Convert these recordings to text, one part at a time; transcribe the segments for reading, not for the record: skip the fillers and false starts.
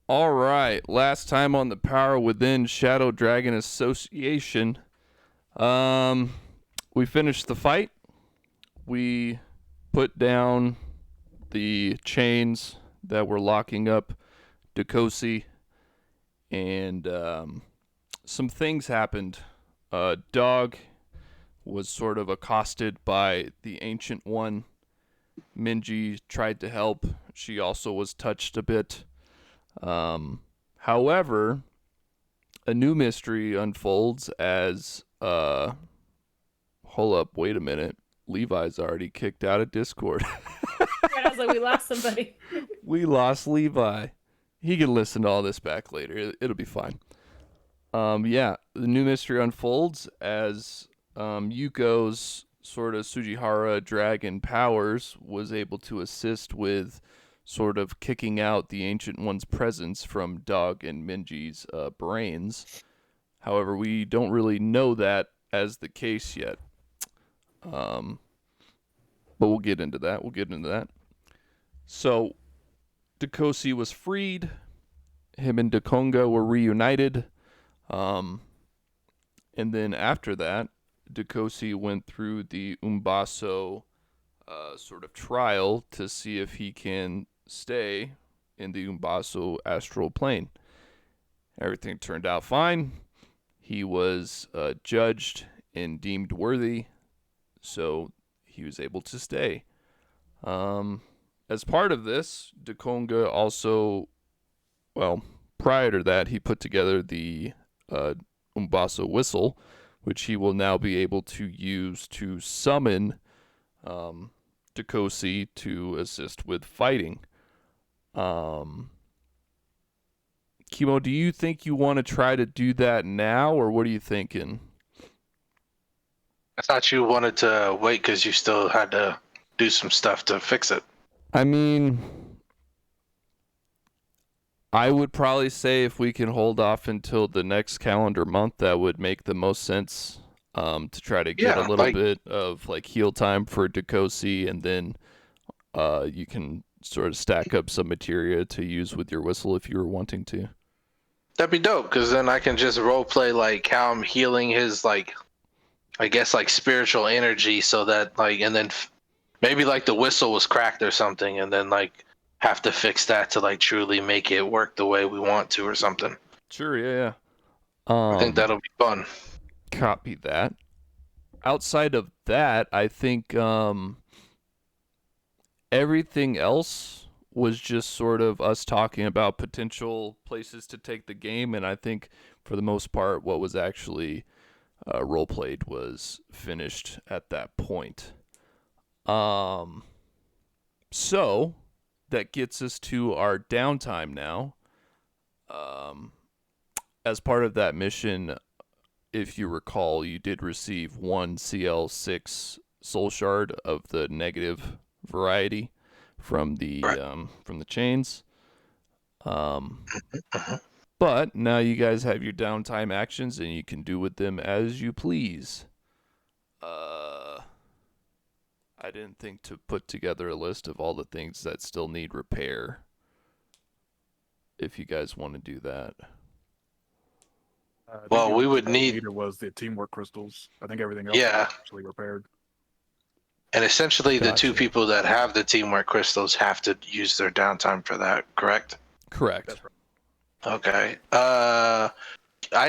All right, last time on the Power Within Shadow Dragon Association. Um, we finished the fight. We put down the chains that were locking up Dakosi, and some things happened. Dog was sort of accosted by the Ancient One. Minji tried to help. She also was touched a bit. However, a new mystery unfolds as hold up, wait a minute. Levi's already kicked out of Discord. Right, I was like, we lost somebody. We lost Levi. He can listen to all this back later. It'll be fine. Yeah, the new mystery unfolds as Yuko's sort of Sujihara dragon powers was able to assist with sort of kicking out the Ancient One's presence from Dog and Minji's brains. However, we don't really know that as the case yet. But we'll get into that. So, Dakosi was freed. Him and Dakonga were reunited. And then after that, Dakosi went through the Umbaso sort of trial to see if he can stay in the Umbaso astral plane. Everything turned out fine. He was judged and deemed worthy, so he was able to stay. As part of this, Dakonga also, well, prior to that, he put together the Umbaso whistle, which he will now be able to use to summon Dakosi to assist with fighting. Kimo, do you think you want to try to do that now, or what are you thinking? I thought you wanted to wait because you still had to do some stuff to fix it. I mean, I would probably say if we can hold off until the next calendar month, that would make the most sense. To try to get a little bit of like heal time for Dakosi, and then you can sort of stack up some materia to use with your whistle if you were wanting to. That'd be dope, because then I can just role play like how I'm healing his like, I guess like spiritual energy, so that like, and then maybe like the whistle was cracked or something, and then like have to fix that to like truly make it work the way we want to or something. Sure, yeah. I think that'll be fun. Copy that. Outside of that, I think everything else was just sort of us talking about potential places to take the game, and I think for the most part, what was actually role played was finished at that point. So that gets us to our downtime now. As part of that mission, if you recall, you did receive one CL6 soul shard of the negative variety from the chains. But now you guys have your downtime actions, and you can do with them as you please. I didn't think to put together a list of all the things that still need repair. If you guys want to do that. Well, we would need. It was the teamwork crystals. I think everything else is actually repaired. And essentially, Gotcha. The two people that have the teamwork crystals have to use their downtime for that. Correct. Correct. That's right. Okay. I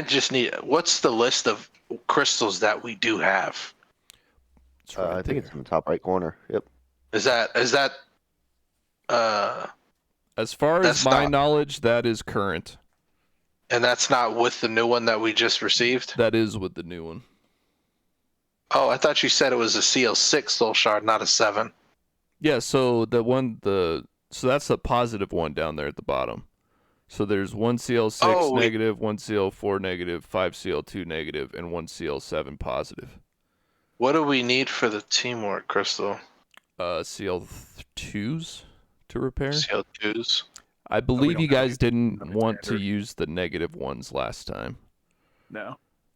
just need. What's the list of crystals that we do have? Right I think it's in the top right corner. Yep. Is that? As far as my knowledge, that is current. And that's not with the new one that we just received? That is with the new one. Oh, I thought you said it was a CL6 soul shard, not a 7. Yeah, so so that's the positive one down there at the bottom. So there's one CL6 negative, one CL4 negative, 5 CL2 negative, and one CL7 positive. What do we need for the teamwork crystal? CL2s to repair. CL2s. I believe you guys didn't want to use the negative ones last time. No.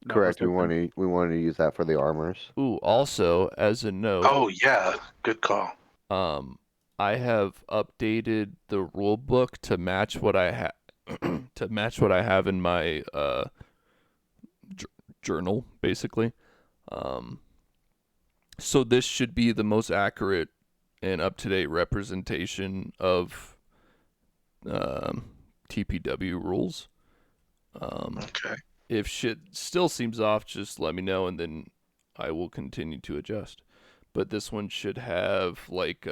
Correct. We wanted to use that for the armors. Ooh, also as a note. Oh yeah, good call. I have updated the rule book to match what I to match what I have in my journal, basically. So this should be the most accurate and up-to-date representation of TPW rules. Okay. If shit still seems off, just let me know, and then I will continue to adjust. But this one should have, like,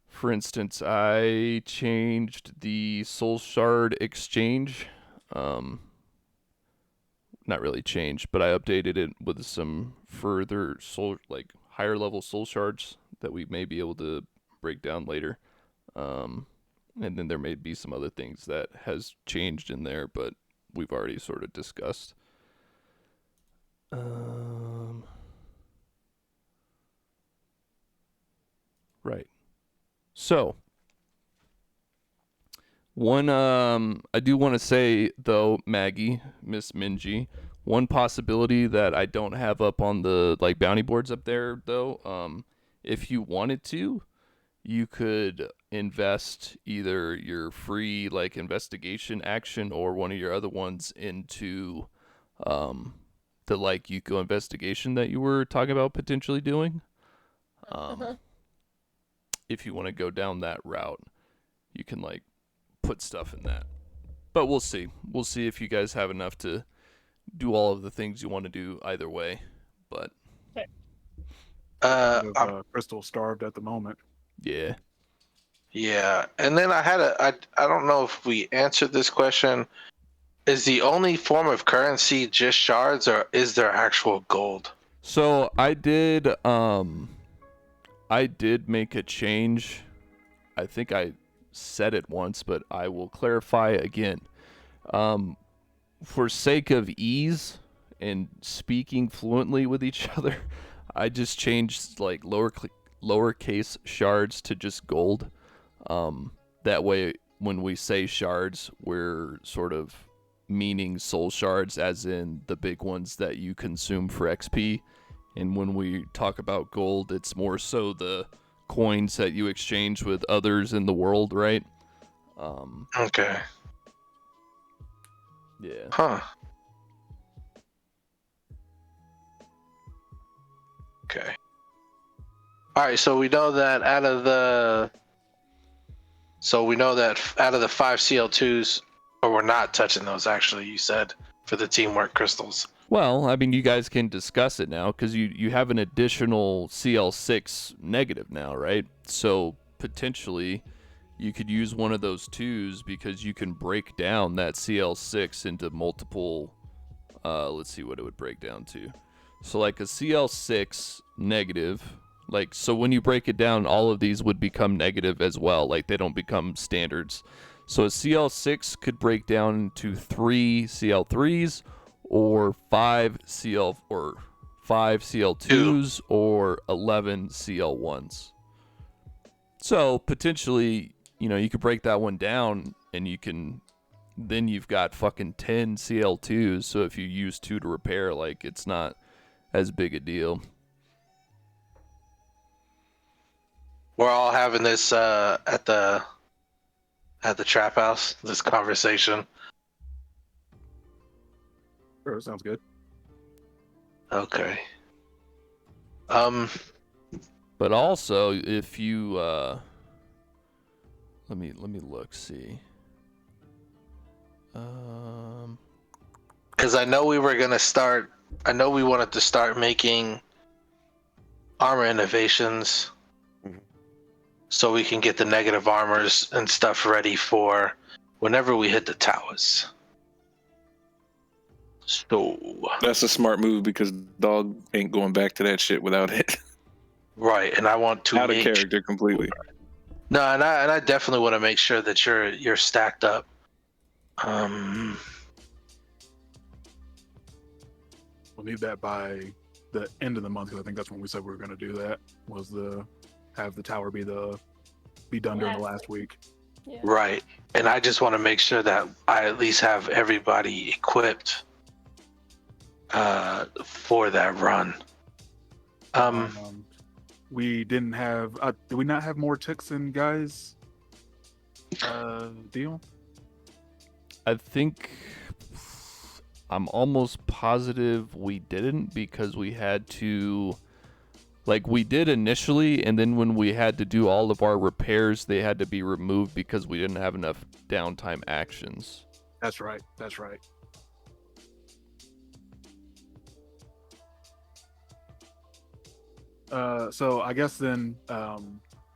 for instance, I changed the Soul Shard exchange. Not really changed, but I updated it with some further higher level Soul Shards that we may be able to break down later. And then there may be some other things that has changed in there, but we've already sort of discussed. Right. So, one I do want to say though, Maggie, Miss Minji, one possibility that I don't have up on the like bounty boards up there though, if you wanted to, you could invest either your free like investigation action or one of your other ones into the like Yuko investigation that you were talking about potentially doing. If you want to go down that route, you can like put stuff in that. But we'll see. We'll see if you guys have enough to do all of the things you want to do either way. But Crystal starved at the moment. yeah. Yeah, and then I don't know if we answered this question. Is the only form of currency just shards, or is there actual gold? So I did make a change. I think I said it once, but I will clarify again. For sake of ease and speaking fluently with each other, I just changed like lowercase shards to just gold. That way, when we say shards, we're sort of meaning soul shards, as in the big ones that you consume for XP. And when we talk about gold, it's more so the coins that you exchange with others in the world, right? Okay. Yeah. Huh. Okay. All right, so we know that out of the 5 CL2s, or we're not touching those actually, you said, for the teamwork crystals. Well, I mean, you guys can discuss it now because you have an additional CL6 negative now, right? So potentially you could use one of those twos because you can break down that CL6 into multiple, let's see what it would break down to. So like a CL6 negative, like, so when you break it down, all of these would become negative as well. Like they don't become standards. So a CL6 could break down into 3 CL3s or 5 CL2s or 11 CL1s. So potentially, you could break that one down and then you've got fucking 10 CL2s. So if you use 2 to repair, like, it's not as big a deal. We're all having this at the trap house, this conversation. Sure, sounds good. Okay. But also, if you let me look, see. Because I know we wanted to start making armor innovations, so we can get the negative armors and stuff ready for whenever we hit the towers. So That's a smart move because dog ain't going back to that shit without it. right, and I want to Out of character completely. No, and I definitely want to make sure that you're stacked up. We'll need that by the end of the month, because I think that's when we said we were going to do that. Was have the tower be done during the last week. Yeah. Right, and I just want to make sure that I at least have everybody equipped for that run. We didn't have. Did we not have more ticks and guys? Deal. I think I'm almost positive we didn't because we had to, like, we did initially, and then when we had to do all of our repairs, they had to be removed because we didn't have enough downtime actions. That's right. That's right. So I guess then,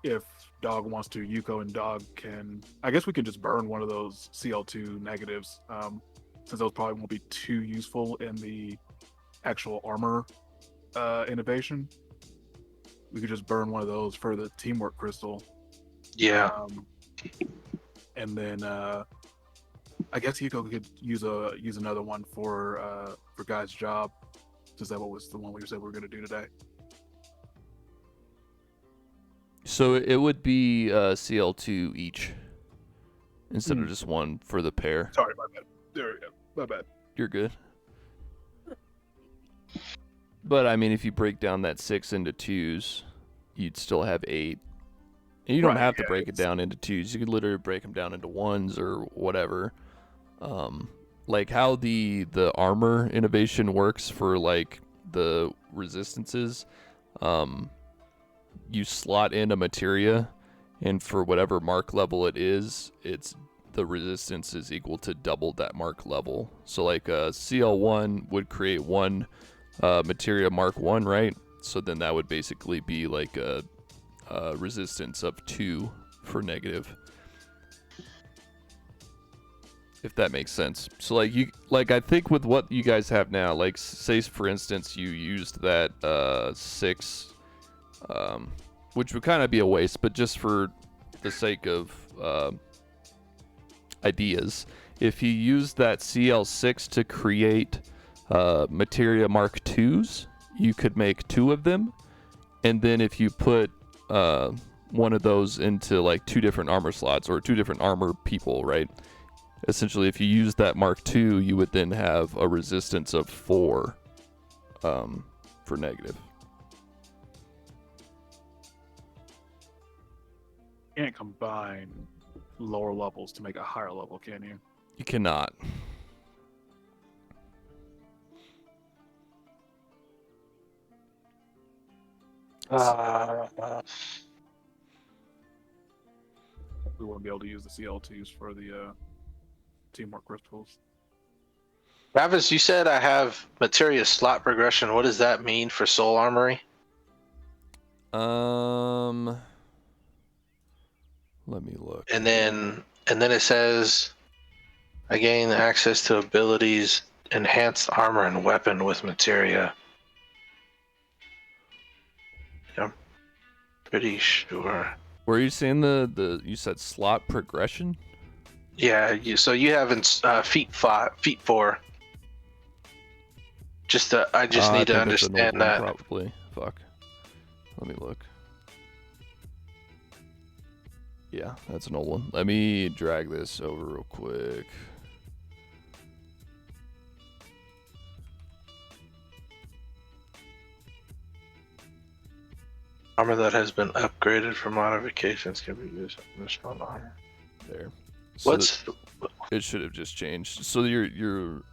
if Dog wants to, Yuko and Dog can. I guess we can just burn one of those CL2 negatives, since those probably won't be too useful in the actual armor innovation. We could just burn one of those for the teamwork crystal. Yeah. And then I guess Yuko could use another one for Guy's job, since that was the one we said we were going to do today. So it would be CL2 each instead of just one for the pair. Sorry, my bad. There we go. My bad. You're good. But I mean, if you break down that 6 into 2s, you'd still have 8. And you don't Right, have to yeah, break it it's- down into 2s. You could literally break them down into 1s or whatever. Like how the armor innovation works for like the resistances. You slot in a materia, and for whatever mark level it is, the resistance is equal to double that mark level. So like a CL1 would create one materia mark 1, right? So then that would basically be like a resistance of 2 for negative. If that makes sense. So like I think with what you guys have now, like say for instance you used that 6, which would kind of be a waste, but just for the sake of ideas, if you use that CL6 to create materia mark 2s, you could make 2 of them, and then if you put one of those into like 2 different armor slots or 2 different armor people, right? Essentially, if you use that mark 2, you would then have a resistance of 4 for negative. You can't combine lower levels to make a higher level, can you? You cannot. We won't be able to use the CL2s for the teamwork crystals. Travis, you said I have materia slot progression. What does that mean for Soul Armory? Let me look. And then it says I gain access to abilities, enhanced armor and weapon with materia. I'm pretty sure. Were you saying the you said slot progression? Yeah, so you have in feet 4. I just I need to think that's an old understand one, that. probably. Fuck. Let me look. Yeah, that's an old one. Let me drag this over real quick. Armor that has been upgraded for modifications can be used in this one armor. There. So What's it should have just changed. So your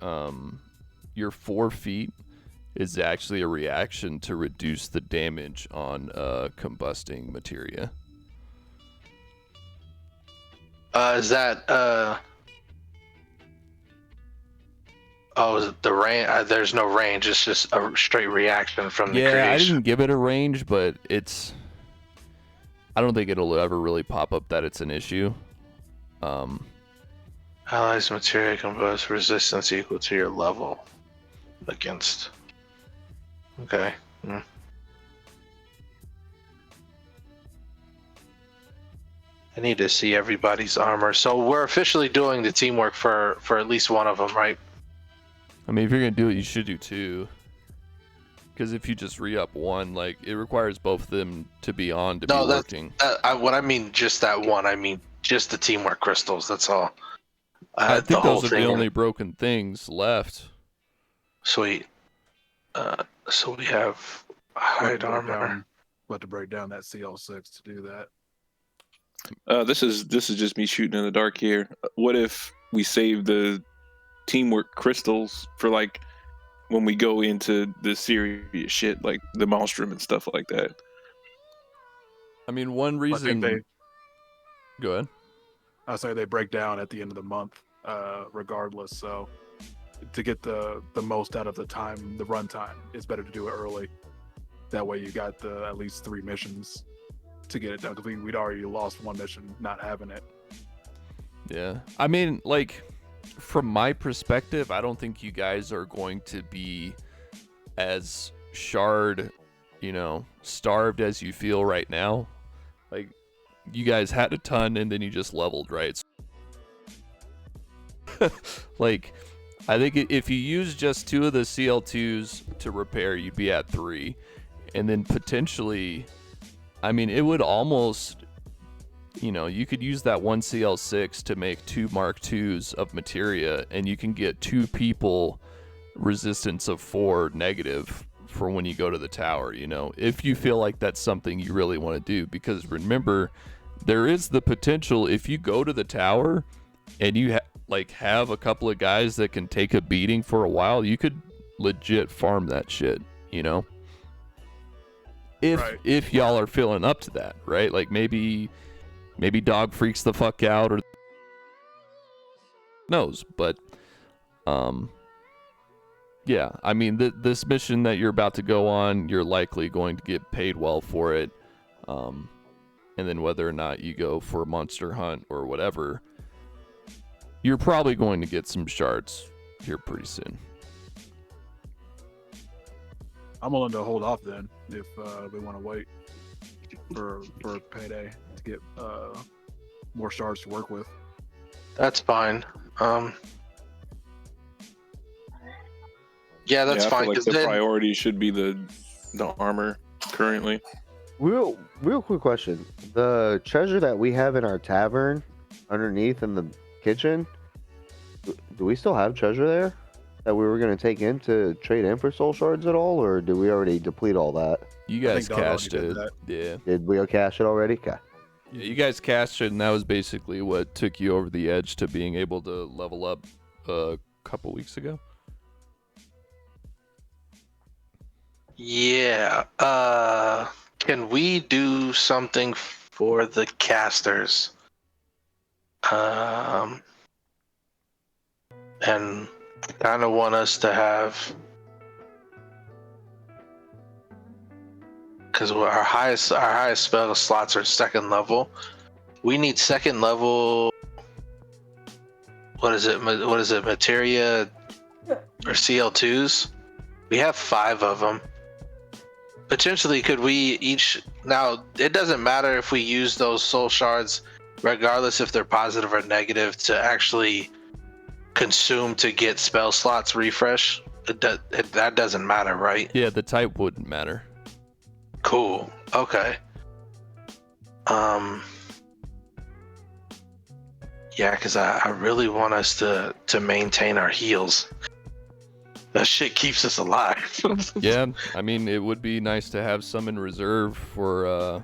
4 feet is actually a reaction to reduce the damage on combusting materia. is that the range? There's no range. It's just a straight reaction from the Yeah, I creation. didn't give it a range, but I don't think it'll ever really pop up that it's an issue. Allies materia combust resistance equal to your level against. Okay. I need to see everybody's armor. So we're officially doing the teamwork for at least one of them, right? I mean, if you're gonna do it, you should do 2. Because if you just re-up 1, like it requires both of them to be on to be working. What I mean, just that one. I mean, just the teamwork crystals. That's all. I The think whole those are the thing. only broken things left. Sweet. So we have hide armor. We'll have to break down that CL6 to do that. This is just me shooting in the dark here. What if we save the teamwork crystals for like when we go into the serious shit, like the monstrum and stuff like that? I mean, one I reason. think Go ahead. I say they break down at the end of the month, regardless. So to get the most out of the time, the run time, it's better to do it early. That way you got at least 3 missions to get it done. Because we'd already lost 1 mission not having it. Yeah. I mean, like, from my perspective, I don't think you guys are going to be as shard, starved as you feel right now. Like, you guys had a ton and then you just leveled, right? Like, I think if you use just 2 of the CL2s to repair, you'd be at 3. And then potentially, I mean, it would almost, you could use that 1 CL6 to make 2 Mark IIs of materia, and you can get 2 people resistance of 4 negative for when you go to the tower, if you feel like that's something you really want to do. Because remember, there is the potential, if you go to the tower and you have a couple of guys that can take a beating for a while, you could legit farm that shit, if y'all are feeling up to that, right? Like maybe dog freaks the fuck out or knows, but yeah, I mean, this mission that you're about to go on, you're likely going to get paid well for it. And then whether or not you go for a monster hunt or whatever, you're probably going to get some shards here pretty soon. I'm willing to hold off then if we want to wait for payday to get more shards to work with. That's fine. Yeah, that's I fine. feel like 'cause the then- priority should be the armor currently. Real quick question. The treasure that we have in our tavern underneath in the kitchen, do we still have treasure there that we were going to take in to trade in for soul shards at all, or did we already deplete all that? You I guys think Dog already cashed did it. that. Yeah. Did we cash it already? Okay. Yeah, you guys cashed it, and that was basically what took you over the edge to being able to level up a couple weeks ago. Yeah. Can we do something for the casters? And kind of want us to have, because our highest spell slots are 2nd level. We need 2nd level. What is it? Materia or CL2s? We have 5 of them. Potentially, could we each... Now, it doesn't matter if we use those soul shards, regardless if they're positive or negative, to actually consume to get spell slots refresh. That doesn't matter, right? Yeah, the type wouldn't matter. Cool. Okay. Yeah, because I really want us to maintain our heals. That shit keeps us alive. Yeah, I mean, it would be nice to have some in reserve for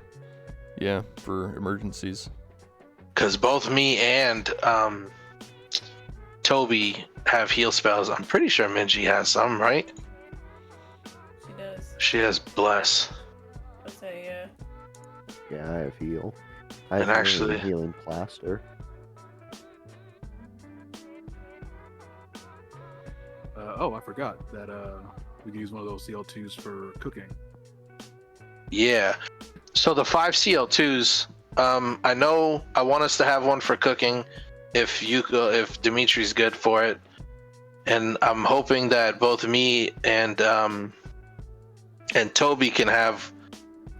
emergencies. Because both me and Toby have heal spells. I'm pretty sure Minji has some, right? She does. She has bless. I'll say, yeah. Yeah, I have heal. I And have actually- healing plaster. I forgot that we can use one of those CL2s for cooking. Yeah. So the 5 CL2s, I know I want us to have one for cooking if Dimitri's good for it. And I'm hoping that both me and Toby can have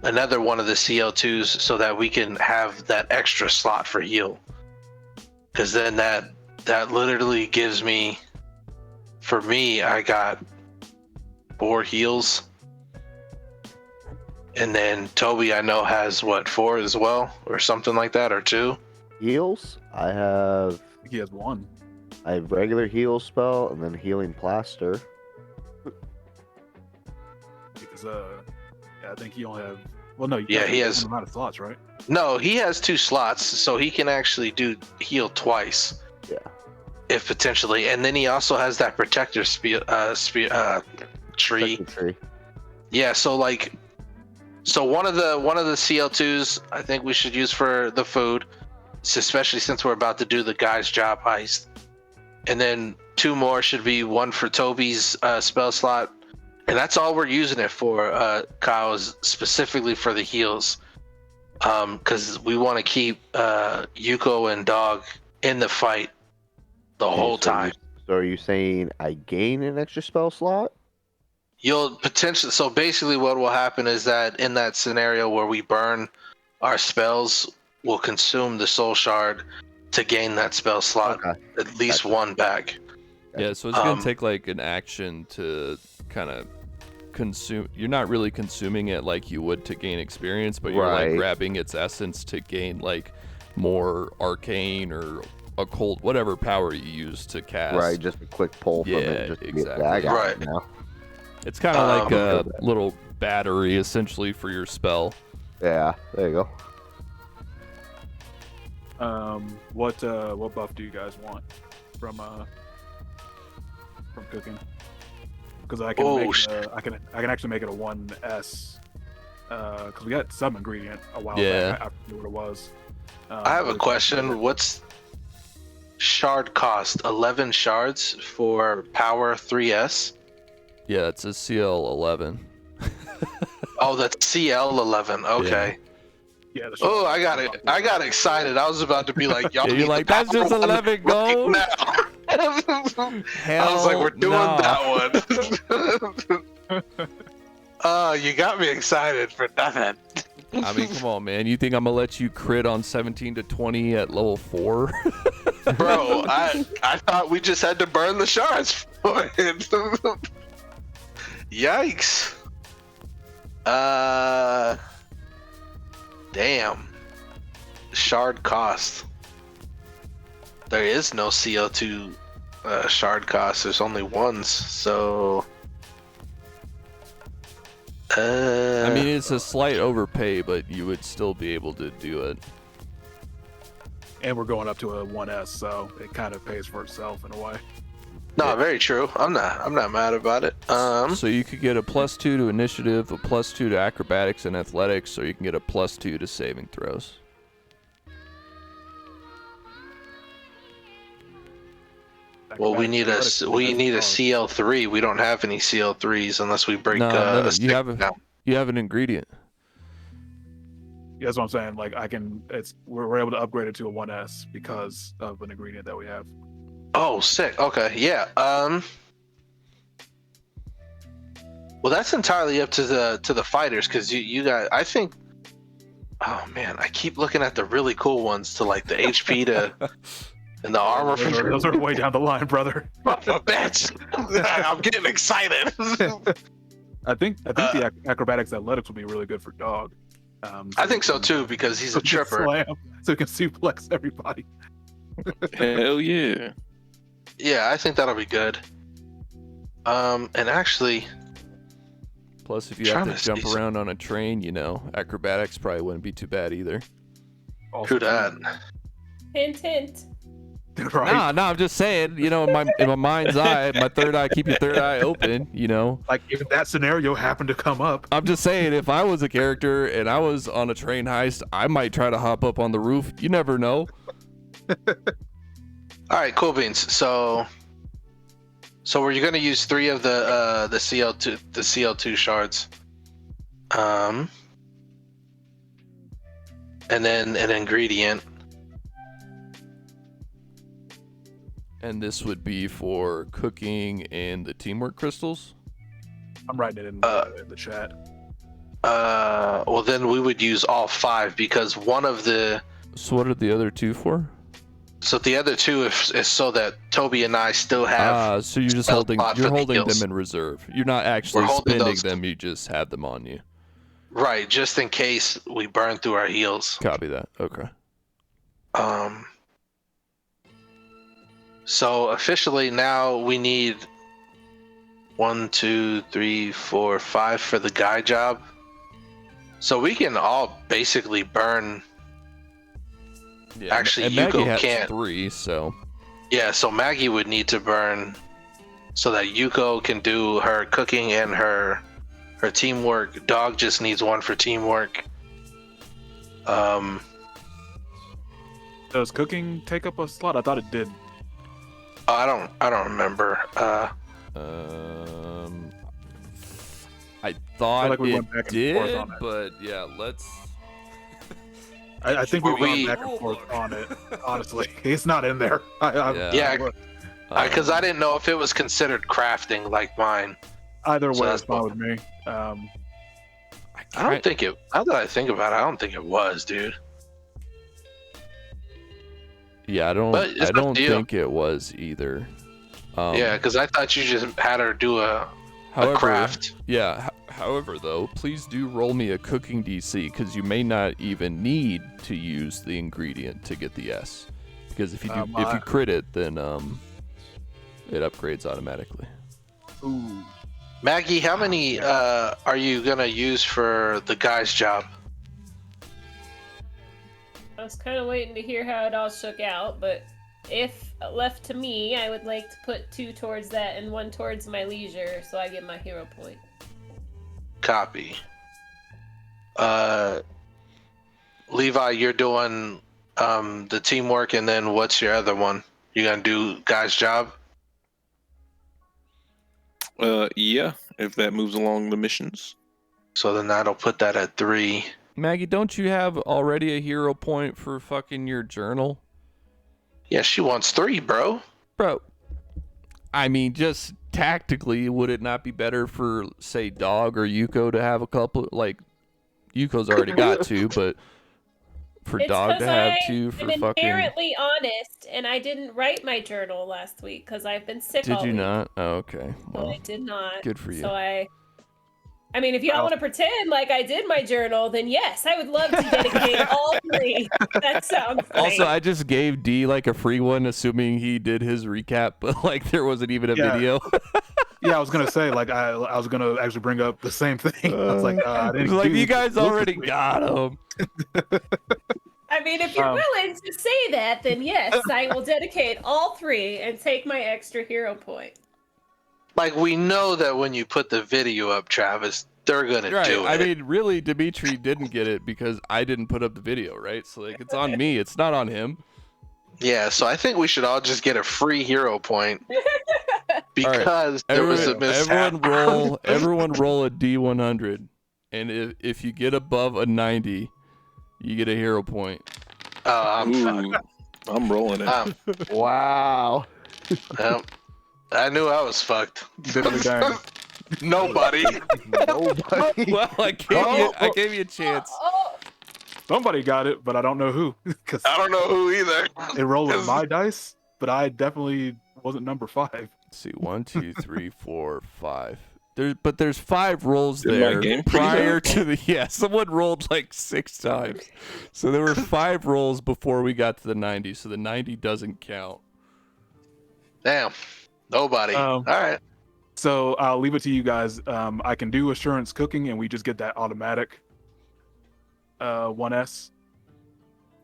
another one of the CL2s so that we can have that extra slot for heal. Because then that literally gives me, for me, I got 4 heals. And then Toby, I know, has 4 as well, or something like that, or 2. Heals? I have I think he has 1. regular heal spell and then healing plaster. Because I think he only have Well, no, you Yeah, got he a has- amount of slots, right? No, he has 2 slots, so he can actually do heal twice. Yeah. If potentially, and then he also has that protector tree. Second tree. Yeah, so like, so one of the CL2s I think we should use for the food, especially since we're about to do the guy's job heist, and then 2 more should be one for Toby's spell slot, and that's all we're using it for. Kyle, is specifically for the heals, because we want to keep Yuko and Dog in the fight the Okay, whole so time. So are you saying I gain an extra spell slot? You'll potentially. So basically, what will happen is that in that scenario where we burn our spells, we'll consume the soul shard to gain that spell slot, Okay. at least Gotcha. one back. Yeah, so it's gonna Um, take like an action to kind of consume. You're not really consuming it like you would to gain experience, but you're like Right. grabbing its essence to gain like more arcane or occult, whatever power you use to cast. Right, just a quick pull from Yeah, it. Just to exactly. Get, I got Right. it now. It's kind of like a Okay. little battery essentially for your spell. Yeah, there you go. What buff do you guys want from cooking? Because I can Oh, make shit. I can actually make it a 1S. Because we got some ingredient a while Yeah. back. I forget what it was. I have a question. What's shard cost? 11 shards for power 3S. Yeah, it's a CL11. Oh, that's CL11. Okay. Yeah. The Oh, I got it. I got excited. I was about to be like, y'all Yeah, you're need the like, that's power just one 11 right gold? now. I was like, we're doing that one. You got me excited for nothing. I mean, come on, man. You think I'm gonna let you crit on 17 to 20 at level 4? Bro, I thought we just had to burn the shards for it. Yikes. Damn. Shard cost. There is no CO2 shard cost. There's only ones, so. I mean, it's a slight overpay, but you would still be able to do it. And we're going up to a 1S, so it kind of pays for itself in a way. no, very true. I'm not mad about it. So you could get a +2 to initiative, a +2 to acrobatics and athletics, or you can get a +2 to saving throws. Well, we need a CL3. We don't have any CL3s unless we break. No, a stick you have a, now. you have an ingredient. Yeah, that's what I'm saying. Like we're able to upgrade it to a 1S because of an ingredient that we have. Oh, sick. Okay, yeah. Well, that's entirely up to the fighters, because you got. I think. Oh man, I keep looking at the really cool ones to like the HP to and the armor for Those are way down the line, brother. bitch. I'm getting excited. I think the acrobatics athletics would be really good for Dog. I think so too, because he's a he can tripper. slam, so he can suplex everybody. Hell yeah. Yeah, I think that'll be good. And actually, Plus, if you have Trying to to jump see around on a train, acrobatics probably wouldn't be too bad either. true that. Hint, hint. Right? Nah, I'm just saying, in my mind's eye, my third eye, keep your third eye open, Like if that scenario happened to come up, I'm just saying, if I was a character and I was on a train heist, I might try to hop up on the roof. You never know. All right, cool beans. So were you gonna use 3 of the CL2 shards, and then an ingredient. And this would be for cooking and the teamwork crystals. I'm writing it in the chat. Well, then we would use all 5, because one of the. So what are the other 2 for? So the other 2 is so that Toby and I still have. So you're just spell holding slot for the them heals. in reserve. You're not actually We're holding spending those. them. You just have them on you. Right, just in case we burn through our heals. Copy that. Okay. So officially now we need 1, 2, 3, 4, 5 for the guy job. So we can all basically burn. Yeah, Actually, and Maggie Yuko has can't. 3, so Yeah, so Maggie would need to burn so that Yuko can do her cooking and her teamwork. Dog just needs 1 for teamwork. Does cooking take up a slot? I thought it did. I don't remember. I thought like we it went back and forth did, on it. but yeah, let's. I think we've Were gone we- back and forth on it. Honestly, it's not in there. Yeah, um, because I didn't know if it was considered crafting like mine. Either So way, that's it's fine both. with me. I don't think it. Now that I think about it, I don't think it was, dude. Yeah, But it's I up don't to you. think it was either. Yeah, because I thought you just had her do a however, craft. Yeah. However, though, please do roll me a cooking DC because you may not even need to use the ingredient to get the S. Because if you do, if you crit it, then it upgrades automatically. Ooh. Maggie, how many are you gonna use for the guy's job? I was kind of waiting to hear how it all shook out, but if left to me, I would like to put 2 towards that and 1 towards my leisure, so I get my hero point. Copy. Levi, you're doing the teamwork, and then what's your other one? You gonna do guy's job? Yeah, if that moves along the missions. So then that'll put that at 3. Maggie, don't you have already a hero point for fucking your journal? Yeah, she wants 3, bro. Bro, I mean, just tactically, would it not be better for, say, Dog or Yuko to have a couple? Like, Yuko's already got 2, but for It's Dog to 'cause have I 2 for am fucking. inherently honest, and I didn't write my journal last week because I've been sick all Did you week. not? Oh, okay. So Well, I did not. good for you. So I mean, if y'all want to pretend like I did my journal, then yes, I would love to dedicate all 3. That sounds great. Also, I just gave D like a free one, assuming he did his recap, but like there wasn't even a Yeah. video. Yeah, I was gonna say like I was gonna actually bring up the same thing. I was like, I It didn't was like do you guys this already week. got him. I mean, if you're willing to say that, then yes, I will dedicate all 3 and take my extra hero point. Like, we know that when you put the video up, Travis, they're gonna Right. do it. I mean, really, Dimitri didn't get it because I didn't put up the video, right? So like, it's on me. It's not on him. Yeah, so I think we should all just get a free hero point because there was a mishap. Everyone roll a D100, and if you get above a 90, you get a hero point. I'm fucked. Ooh, I'm rolling it. Wow. Yep. I knew I was fucked. Diddly dang. Nobody. Nobody. Well, I gave you a chance. Oh, Somebody got it, but I don't know who. Because I don't know who either. it rolled with my dice, but I definitely wasn't number 5. Let's see, 1, 2, 3, 4, 5. There's 5 rolls Did my there game prior freeze to the someone rolled like 6 times, so there were 5 rolls before we got to the 90, so the 90 doesn't count. Damn. Nobody. All right. So I'll leave it to you guys. I can do assurance cooking, and we just get that automatic 1S,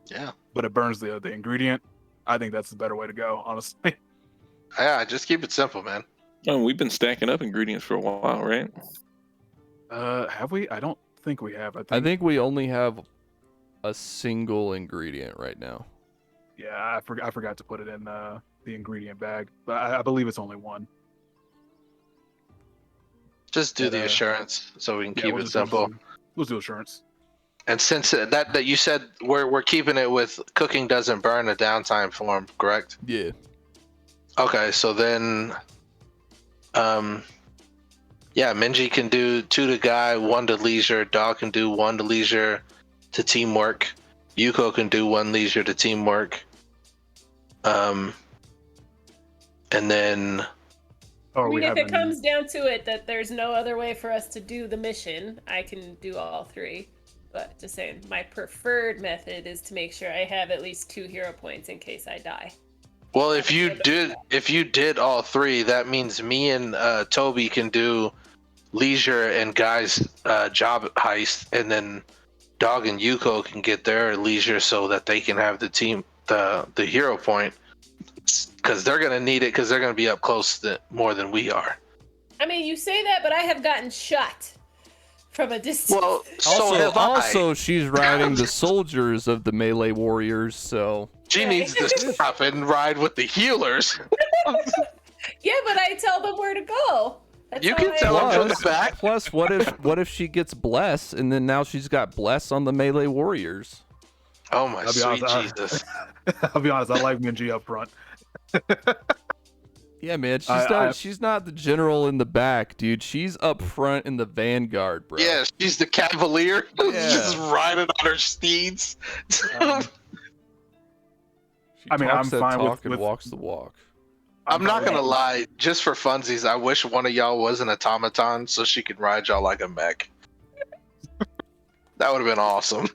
Yeah. but it burns the ingredient. I think that's the better way to go, honestly. Yeah, just keep it simple, man. Oh, we've been stacking up ingredients for a while, right? Have we? I don't think we have. I think we only have a single ingredient right now. Yeah, I forgot to put it in the ingredient bag, but I believe it's only 1. Just do But, the assurance so we can Yeah, keep we'll it just- simple. We'll do assurance. And since that you said we're keeping it with cooking doesn't burn a downtime form, correct? Yeah. Okay, so then, yeah, Minji can do 2 to guy, 1 to leisure. Dog can do 1 to leisure to teamwork. Yuko can do 1 leisure to teamwork. And then, Oh, I we mean, if have it comes down to it that there's no other way for us to do the mission, I can do all 3. But just saying, my preferred method is to make sure I have at least 2 hero points in case I die. well, if you did all 3, that means me and Toby can do Leisure and Guy's job heist, and then Dog and Yuko can get their Leisure so that they can have the hero point, because they're gonna need it because they're gonna be up close more than we are. I mean, you say that, but I have gotten shot from a distance. Well, so have I. Also, she's riding the soldiers of the melee warriors, so She needs to stop and ride with the healers. Yeah, but I tell them where to go. That's You how can I- tell them from the Plus- back. plus what if she gets bless and then now she's got bless on the melee warriors? Oh my I'll be sweet honest, Jesus! I'll be honest. I like Minji up front. Yeah, man, I- she's not the general in the back, dude. She's up front in the vanguard, bro. Yeah, she's the cavalier, Yeah. just riding on her steeds. Um, She I mean, talks I'm that fine talk and with- walks the walk. I'm not gonna lie, just for funsies, I wish one of y'all was an automaton so she could ride y'all like a mech. That would have been awesome.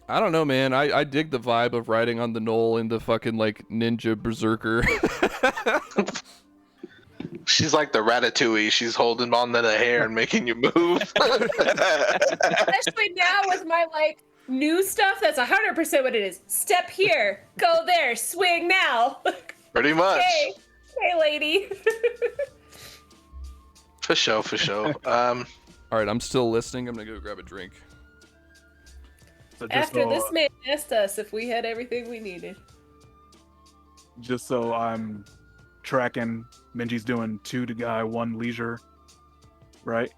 I don't know, man. I dig the vibe of riding on the knoll in the fucking like ninja berserker. She's like the Ratatouille. She's holding on to the hair and making you move. Especially now with my like new stuff, that's 100% what it is. Step here, go there, swing now. Pretty much. Hey, lady. For sure, for sure. All right, I'm still listening. I'm gonna go grab a drink. So just After so, this man asked us if we had everything we needed. just so I'm tracking, Minji's doing 2 to Guy, 1 Leisure, right?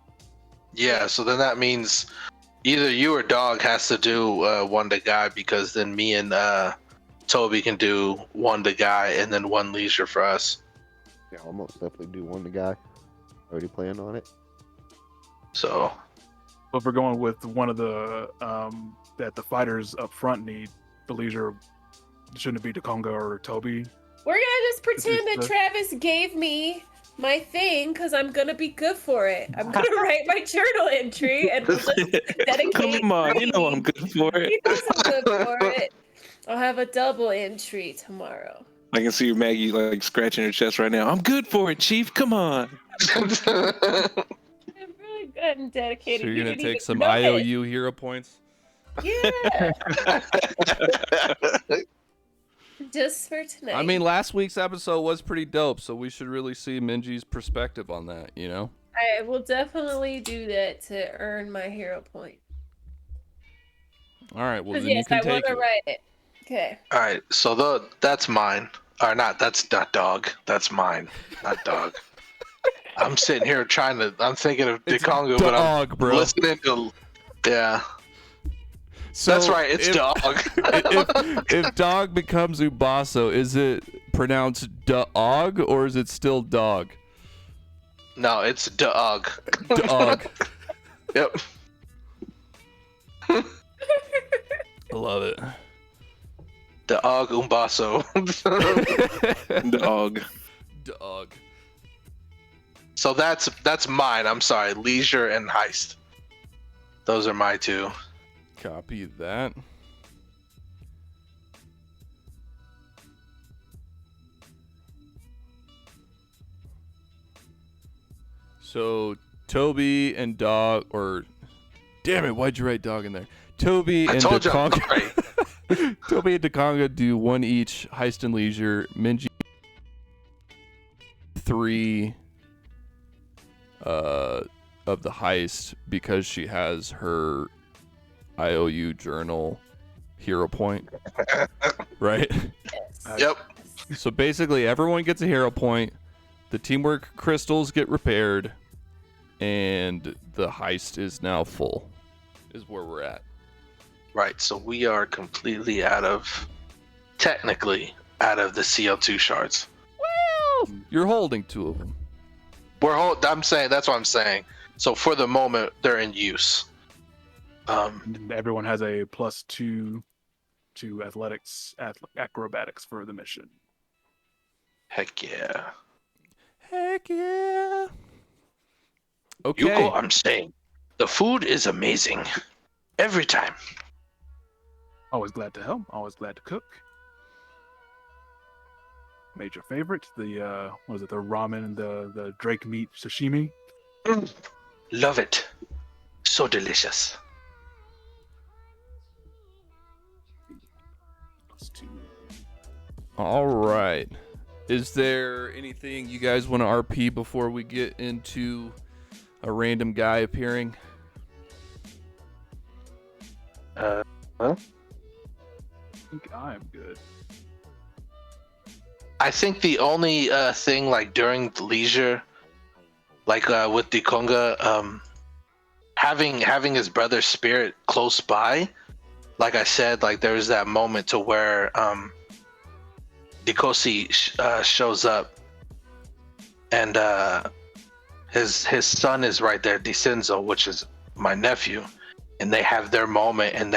Yeah, so then that means either you or Dog has to do 1 to Guy, because then me and Toby can do 1 to Guy and then 1 Leisure for us. Yeah, I'll most definitely do 1 to Guy. Already planned on it. So But if we're going with one of the that the fighters up front need, the Leisure, shouldn't it be Dakonga or Toby? We're gonna just pretend that the- Travis gave me my thing because I'm gonna be good for it. I'm gonna write my journal entry and we'll just dedicate. Come on, you know I'm good for He it. knows I'm good for it. I'll have a double entry tomorrow. I can see Maggie like scratching her chest right now. I'm good for it, Chief. Come on. I'm really good and dedicated. So you're You gonna didn't take even some know it. IOU hero points. Yeah, just for tonight. I mean, last week's episode was pretty dope, so we should really see Minji's perspective on that. You know? I will definitely do that to earn my hero point. All right. Well, 'Cause then yes, you I can want take to it. write it. Okay. All right, so that's mine. Or not, that's not Dog. That's mine, not Dog. I'm sitting here I'm thinking of It's Dakonga, but I'm Dog, bro. listening to. Yeah, So that's right, it's if, Dog. if Dog becomes Ubaso, is it pronounced Dog or is it still Dog? No, it's Dog. Dog. Yep. I love it. Dog Umbaso. Dog. Dog. So that's mine. I'm sorry, Leisure and Heist. Those are my 2. Copy that. So Toby and Dog, or damn it, why'd you write Dog in there? Toby I and told you I'm Dakonga. sorry. Toby and Dakonga do 1 each. Heist and Leisure. Minji 3 of the heist because she has her IOU journal hero point. Right? Yes. Yep. So basically everyone gets a hero point. The teamwork crystals get repaired and the heist is now full. Is where we're at. Right. So we are completely technically out of the CL2 shards. Well, you're holding 2 of them. I'm saying that's what I'm saying. So for the moment, they're in use. And everyone has a +2 to acrobatics for the mission. Heck yeah. Heck yeah. Okay. Yuko, I'm saying the food is amazing every time. Always glad to help. Always glad to cook. Made your favorite, the what was it, the ramen and the drake meat sashimi. Love it. So delicious. Plus 2. All right. Is there anything you guys want to RP before we get into a random guy appearing? I think I'm good. I think the only thing like during the leisure, like with Dikonga, having his brother's spirit close by, like I said, like there was that moment to where Dikosi shows up, and his son is right there, Disenzo, which is my nephew, and they have their moment, and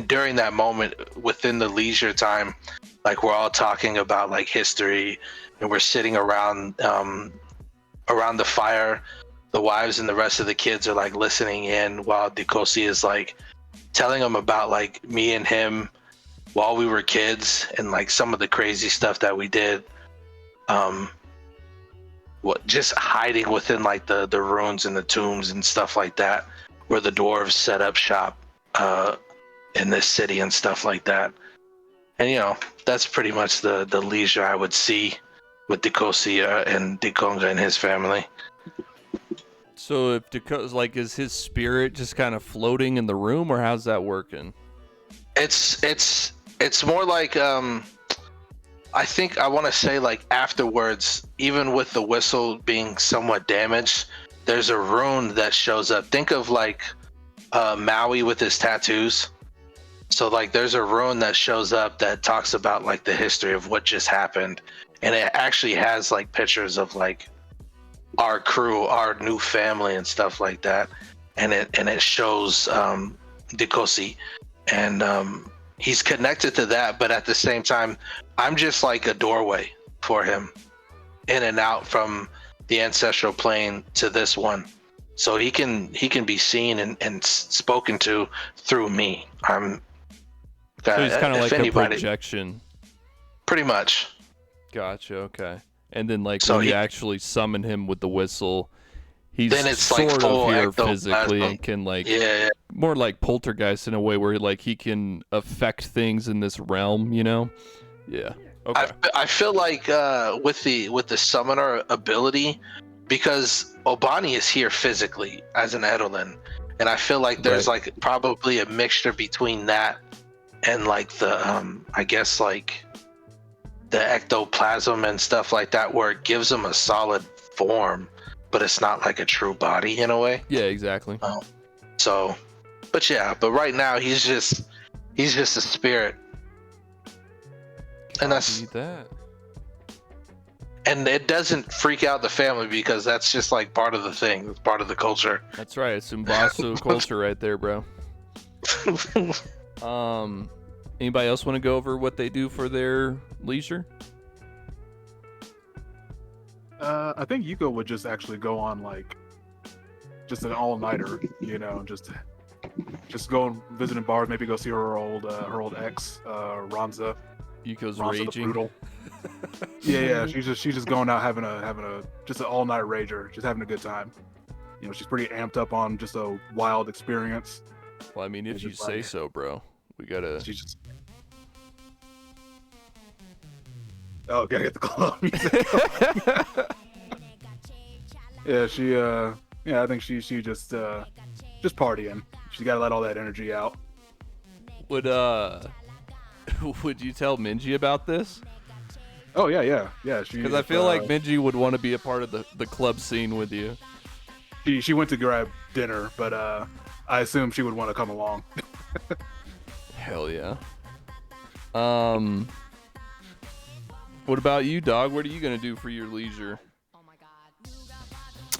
during that moment within the leisure time, like we're all talking about like history, and we're sitting around the fire. The wives and the rest of the kids are like listening in while Dikosi is like telling them about like me and him while we were kids and like some of the crazy stuff that we did. Just hiding within like the ruins and the tombs and stuff like that, where the dwarves set up shop in this city and stuff like that. And you know, that's pretty much the leisure I would see with Dikosi and Dikonga and his family. So if Dikosi, like, is his spirit just kind of floating in the room, or how's that working? It's more like I think I want to say like afterwards, even with the whistle being somewhat damaged, there's a rune that shows up. Think of like Maui with his tattoos. So like there's a rune that shows up that talks about like the history of what just happened, and it actually has like pictures of like our crew, our new family and stuff like that, and it shows Dikosi, and he's connected to that, but at the same time I'm just like a doorway for him in and out from the ancestral plane to this one, so he can be seen and spoken to through me. So he's kind of like a projection. Pretty much. Gotcha. Okay. And then like So when you actually summon him with the whistle, he's Then it's sort like full of here ectoplasm. physically and can like Yeah. more like poltergeist in a way where like he can affect things in this realm, you know? Yeah. Okay. I feel like with the summoner ability, because Obani is here physically as an Edelin, and I feel like there's like probably a mixture between that and like the I guess like the ectoplasm and stuff like that, where it gives him a solid form, but it's not like a true body in a way. Yeah, exactly. So, but right now he's just a spirit, and that's Need that. and it doesn't freak out the family because that's just like part of the thing. It's part of the culture. That's right. It's Umbasu culture right there, bro. Anybody else want to go over what they do for their leisure? I think Yuko would just actually go on like just an all-nighter, you know, just go and visiting bars, maybe go see her old ex, Ranza. Yuko's Ranza the raging. Brutal. yeah, she's just going out having a just an all-night rager, just having a good time. You know, she's pretty amped up on just a wild experience. Well, I mean, if It's you just say like- so, bro. We gotta. She's just gotta get the club music. I think she just partying. She's gotta let all that energy out. Would you tell Minji about this? Oh yeah. Because I feel like Minji would want to be a part of the club scene with you. she went to grab dinner, but I assume she would want to come along. Hell yeah. What about you, dog? What are you gonna do for your leisure?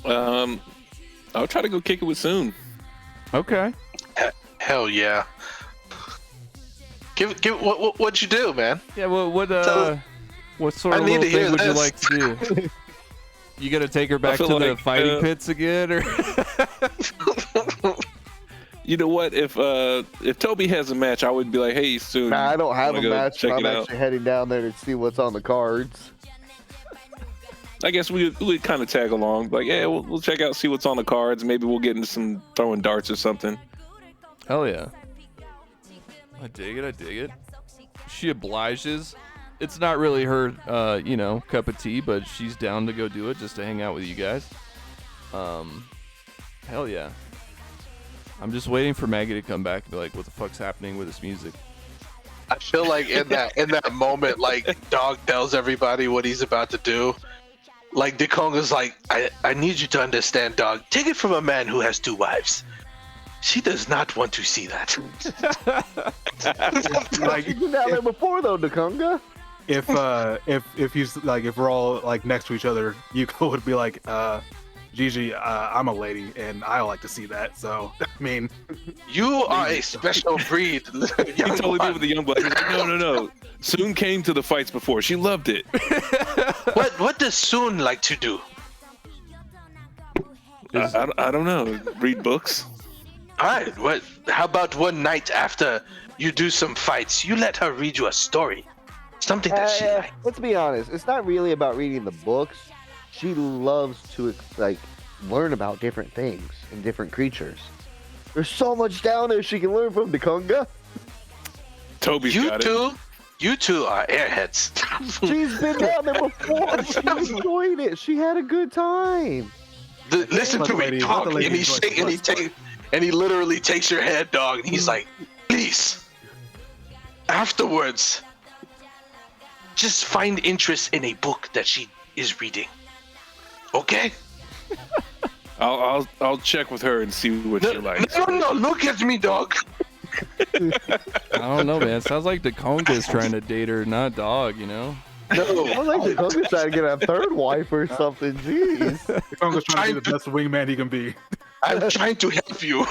I'll try to go kick it with Soon. Okay. Hell yeah. Give what'd you do, man? Yeah. What sort I of need little to hear thing would you this. like to do? You gonna take her back to feel the like, fighting pits again, or? You know what? If Toby has a match, I would be like, "Hey, Soon." Nah, I don't have a wanna go match. check I'm it out? actually heading down there to see what's on the cards. I guess we kind of tag along. Like, yeah, we'll check out, see what's on the cards. Maybe we'll get into some throwing darts or something. Hell yeah. I dig it. She obliges. It's not really her, cup of tea, but she's down to go do it just to hang out with you guys. Hell yeah. I'm just waiting for Maggie to come back and be like, what the fuck's happening with this music? I feel like in that moment, like Dog tells everybody what he's about to do. Like Dekonga's like, I need you to understand, Dog. Take it from a man who has 2 wives. She does not want to see that. Like, you've been down there before, though, Dekonga. If he's like, if we're all like next to each other, Yuko would be like, Gigi, I'm a lady and I like to see that. So I mean, You are a special breed. He totally did with the young blood. He's like, no. Soon came to the fights before. She loved it. What does Soon like to do? I don't know. Read books. All right. How about one night after you do some fights, you let her read you a story, something that she likes. Let's be honest. It's not really about reading the books. She loves to like learn about different things and different creatures. There's so much down there she can learn from, Dekonga. Toby's You got two, you two are airheads. She's been down there before. She enjoyed it. She had a good time. Listen Let to the me lady- talk, let the lady enjoy and he literally takes your head, Dog, and he's like, please. Afterwards, just find interest in a book that she is reading. Okay? I'll check with her and see what she likes. No, look at me, Dog. I don't know, man. Sounds like Dekonga's trying to date her, not Dog, you know? I No. like Dekonga's trying to get a third wife or something. Jeez. Dekonga's trying to be the best wingman he can be. I'm trying to help you.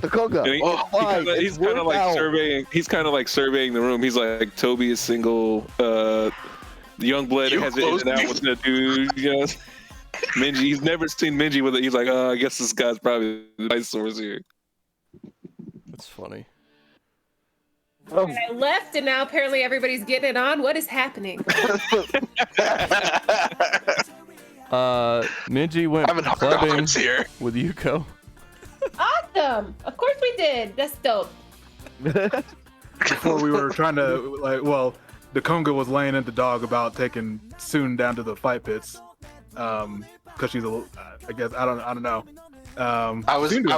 Dekonga. And Oh, he's kind of like surveying. He's kind of like surveying the room. He's like, Toby is single. The young blood You has it in close and out with the dude. You know? Minji, he's never seen Minji with it. He's like, I guess this guy's probably the nice source here. That's funny. Oh, I left, and now apparently everybody's getting it on. What is happening? Minji went Having hard clubbing hearts here. with Yuko. Awesome! Of course we did. That's dope. Before we were trying to Dekonga was laying into Dog about taking Soon down to the fight pits, because she's I guess I don't know. I was Soon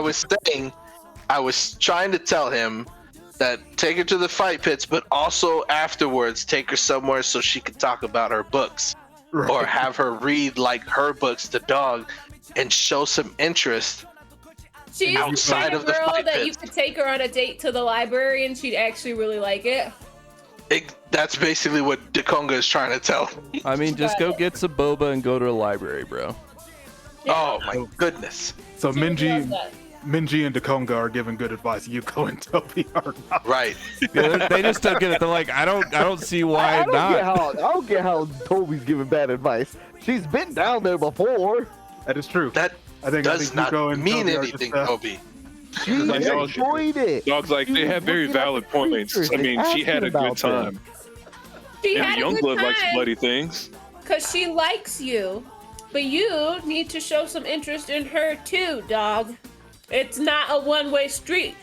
I was trying to tell him that take her to the fight pits, but also afterwards take her somewhere so she could talk about her books, Right. or have her read like her books to Dog, and show some interest. She's the Outside kind of of the girl fight that pit. you could take her on a date to the library, and she'd actually really like it. That's basically what Dekonga is trying to tell. I mean, just go get some boba and go to the library, bro. Oh my goodness! So She would love Minji that. and Dekonga are giving good advice. Yuko and Toby are not. Right. Yeah, they just don't get it. They're like, I don't see why I don't not. I don't get how Toby's giving bad advice. She's been down there before. That is true. That I think does not Yuko and mean Toby are anything, just, Toby. She Like, y'all- enjoyed it. Dog's like, they have very valid points. I mean, she had a good time. She And had the young a good blood likes time bloody things. because she likes you, but you need to show some interest in her too, Dog. It's not a one-way street.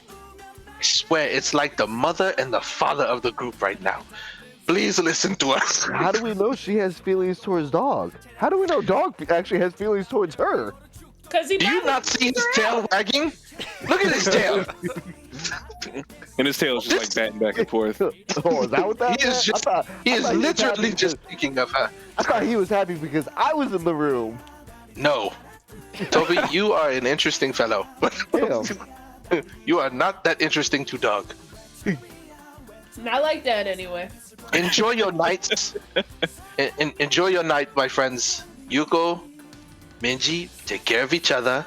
I swear, it's like the mother and the father of the group right now. Please listen to us. How do we know she has feelings towards Dog? How do we know Dog actually has feelings towards her? Cause he Do you probably not see his figured her tail out. wagging? Look at his tail. And his tail is just like batting back and forth. Oh, is that what that He is meant? just, I he is thought was literally happy just because- thinking of her. I thought he was happy because I was in the room. No. Toby, you are an interesting fellow. Damn. You are not that interesting to Dog. Not like that anyway. Enjoy your nights. Enjoy your night, my friends. Yuko, Minji, take care of each other.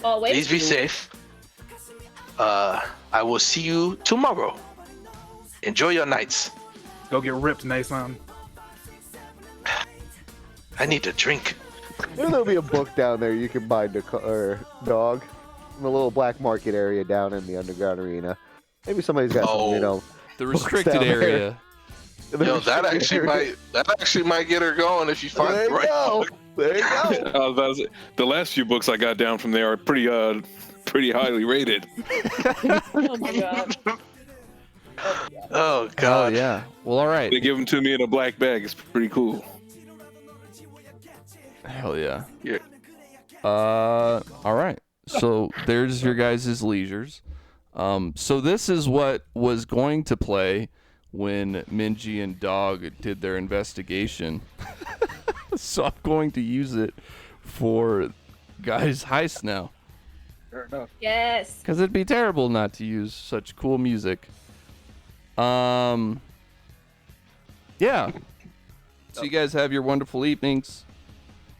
Always. Please be safe. I will see you tomorrow. Enjoy your nights. Go get ripped, Nason. I need a drink. There'll be a book down there you can buy Dog in the little black market area down in the underground arena. Maybe somebody's got some, Oh. you know. The Books restricted down there. area. Yo, that actually might get her going if you find There the you right go. book. There you go. I was about to say, the last few books I got down from there are pretty highly rated. Oh my god. Oh Hell god. yeah. Well, all right. They give them to me in a black bag. It's pretty cool. Hell yeah. Yeah. All right. So there's your guys' leisures. So this is what was going to play when Minji and Dog did their investigation. So I'm going to use it for guys' heist now. Fair enough. Yes. Because it'd be terrible not to use such cool music. Yeah. So you guys have your wonderful evenings.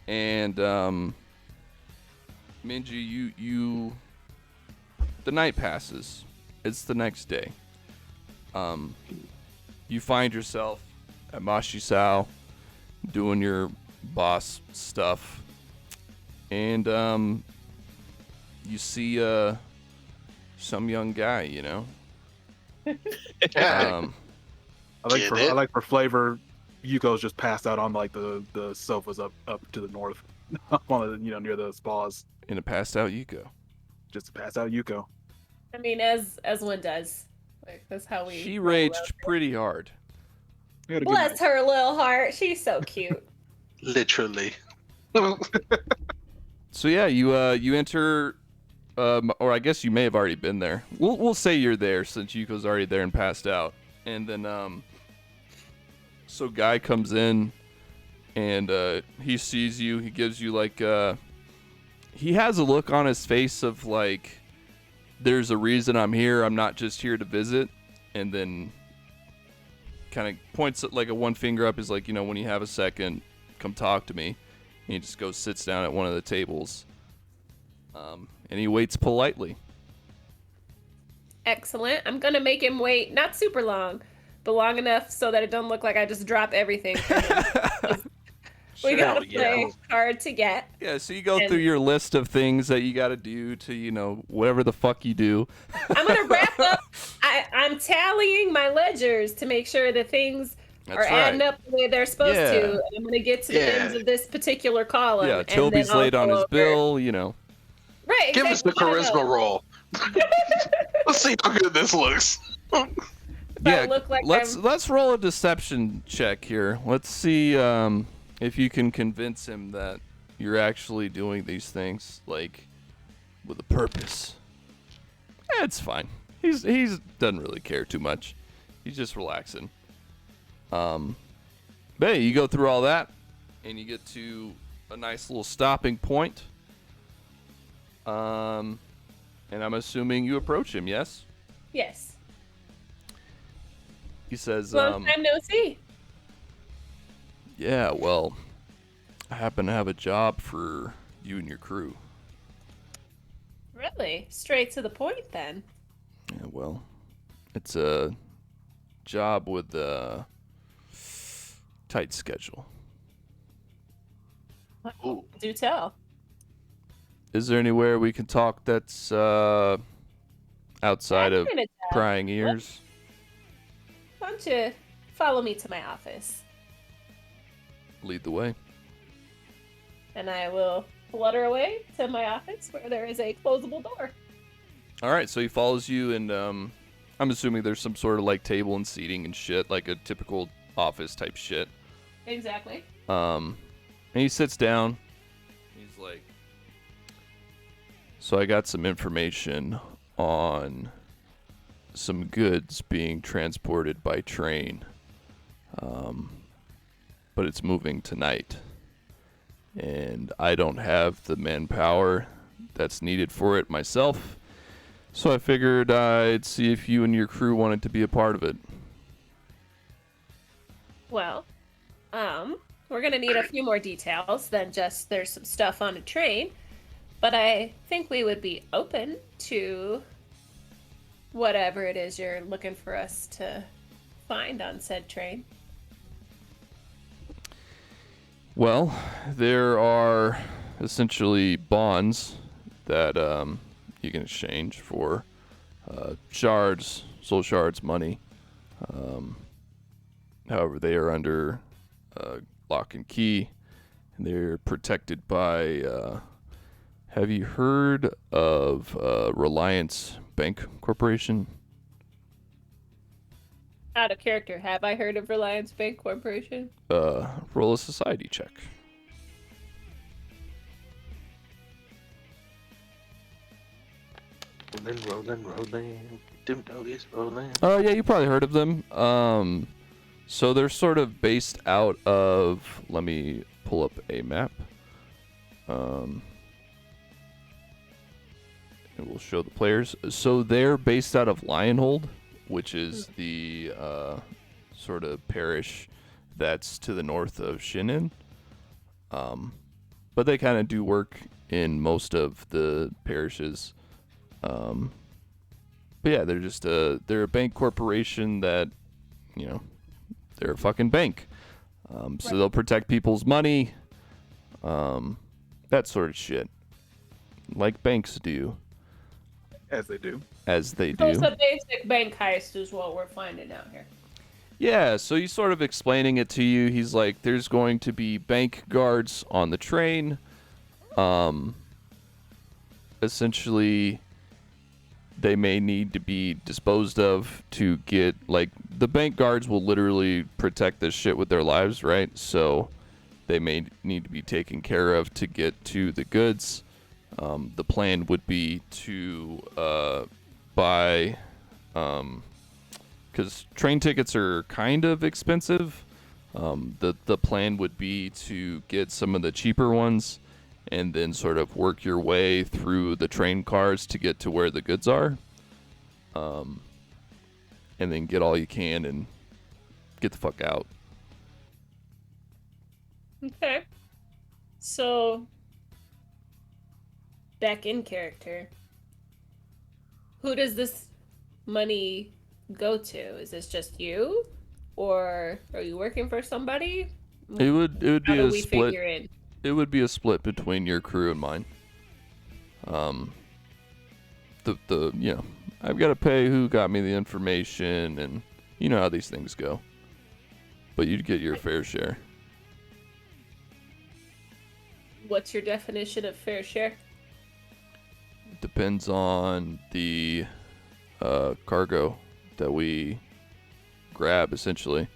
And Minji, you the night passes. It's the next day. You find yourself at Mashisao doing your boss stuff. And you see some young guy, you know. Yeah. Get it? I like for flavor, Yuko's just passed out on like the sofas up to the north, on the, near the spas. In a passed out Yuko. Just pass out Yuko. I mean, as one does. Like that's how we. She roll raged out. pretty hard. We had a good Bless night. her little heart. She's so cute. Literally. So yeah, you enter, or I guess you may have already been there. We'll say you're there since Yuko's already there and passed out. And then so guy comes in, and he sees you. He gives you like he has a look on his face of like, there's a reason I'm here. I'm not just here to visit. And then kind of points at like a one finger up, is like, when you have a second, come talk to me. And he just goes, sits down at one of the tables, and he waits politely. Excellent. I'm gonna make him wait not super long, but long enough so that it don't look like I just drop everything. We gotta play hard to get. Yeah, so you go And- through your list of things that you got to do to, whatever the fuck you do. I'm gonna wrap up. I'm tallying my ledgers to make sure that things That's are adding right. up the way they're supposed Yeah. to. And I'm gonna get to the Yeah. ends of this particular column. Yeah, and Toby's then I'll late on go his over- bill. Right. Give us the exactly. charisma roll. Let's see how good this looks. If Yeah, I look like let's roll a deception check here. Let's see if you can convince him that you're actually doing these things like with a purpose. It's fine. He's doesn't really care too much. He's just relaxing. But hey, you go through all that, and you get to a nice little stopping point. And I'm assuming you approach him. Yes. Yes. He says, Long time no see. yeah, well, I happen to have a job for you and your crew. Really? Straight to the point then. Yeah, well, it's a job with a tight schedule. Ooh. Do tell. Is there anywhere we can talk that's outside of That kinda tell. prying ears? Why don't you follow me to my office? Lead the way. And I will flutter away to my office where there is a closable door. All right, so he follows you, and I'm assuming there's some sort of like table and seating and shit, like a typical office type shit. Exactly. And he sits down. He's like, so I got some information on some goods being transported by train. But it's moving tonight. And I don't have the manpower that's needed for it myself. So I figured I'd see if you and your crew wanted to be a part of it. Well, we're gonna need a few more details than just there's some stuff on a train, but I think we would be open to whatever it is you're looking for us to find on said train. Well, there are essentially bonds that you can exchange for shards, soul shards, money. However, they are under lock and key, and they're protected by. Have you heard of Reliance Bank Corporation? Out of character, have I heard of Reliance Bank Corporation? Roll a society check. Rolling. Doom doggies rolling. Oh yeah, you probably heard of them. So they're sort of based out of. Let me pull up a map. And we'll show the players. So they're based out of Lionhold, which is the sort of parish that's to the north of Shinin. But they kind of do work in most of the parishes. But yeah, they're just they're a bank corporation that, you know, they're a fucking bank. So they'll protect people's money, that sort of shit, like banks do. As they do. As they So do. it's a basic bank heist is what we're finding out here. Yeah, so he's sort of explaining it to you. He's like, there's going to be bank guards on the train. Essentially, they may need to be disposed of to get, like, the bank guards will literally protect this shit with their lives, right? So they may need to be taken care of to get to the goods. The plan would be to buy, because train tickets are kind of expensive. The plan would be to get some of the cheaper ones and then sort of work your way through the train cars to get to where the goods are. And then get all you can and get the fuck out. Okay. So, back in character, who does this money go to? Is this just you? Or are you working for somebody? It would How be do a we split. figure in? It would be a split between your crew and mine. The you know, I've got to pay who got me the information, and you know how these things go. But you'd get your fair share. What's your definition of fair share? Depends on the cargo that we grab, essentially.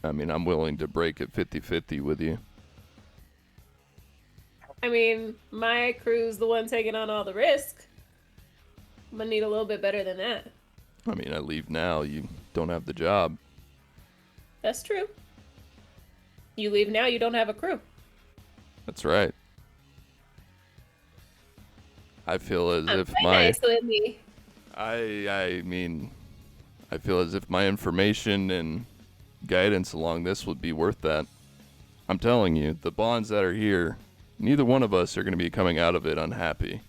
I mean, I'm willing to break it 50-50 with you. I mean, my crew's the one taking on all the risk. I'm gonna need a little bit better than that. I mean, I leave now, you don't have the job. That's true. You leave now, you don't have a crew. That's right. I feel as I'm if quite my nice with me. I mean, I feel as if my information and guidance along this would be worth that. I'm telling you, the bonds that are here, neither one of us are going to be coming out of it unhappy.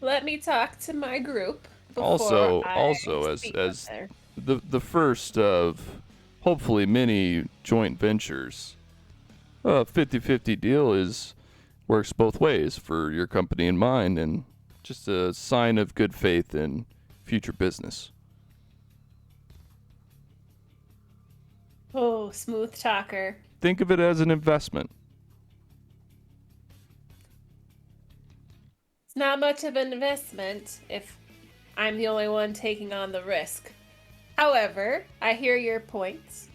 Let me talk to my group. Also, before I also speak as up there. the first of hopefully many joint ventures, a 50-50 deal works both ways for your company and mine, and just a sign of good faith in future business. Oh, smooth talker. Think of it as an investment. It's not much of an investment if I'm the only one taking on the risk. However, I hear your points.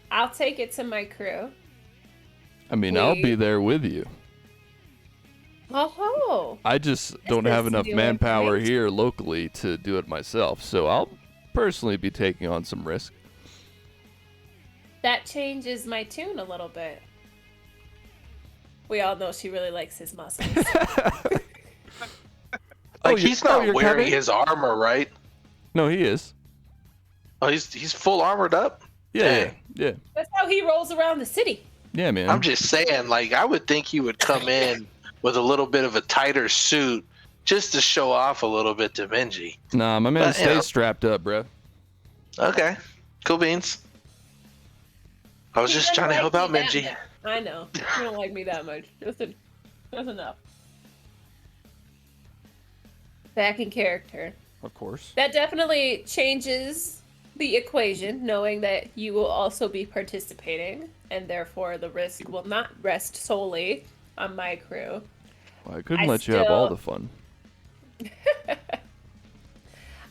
I'll take it to my crew. I mean, I'll be We- there with you. Oh, I just don't have is enough new manpower information. here locally to do it myself, so I'll personally be taking on some risk. that changes my tune a little bit. We all know she really likes his muscles. Like he's not you're wearing coming? his armor, right? No, he is. Oh, he's full armored up. Yeah, Dang. yeah, That's how he rolls around the city. yeah, man. I'm just saying, like I would think he would come in with a little bit of a tighter suit just to show off a little bit to Minji. Nah, my man But, you stays know. strapped up, bro. Okay, cool beans. I was He just doesn't trying to like help out me that Minji. much. I know. You don't like me that much. Just enough. Back in character. Of course. That definitely changes the equation, knowing that you will also be participating, and therefore the risk will not rest solely on my crew. Well, I couldn't I let you have all still- the fun.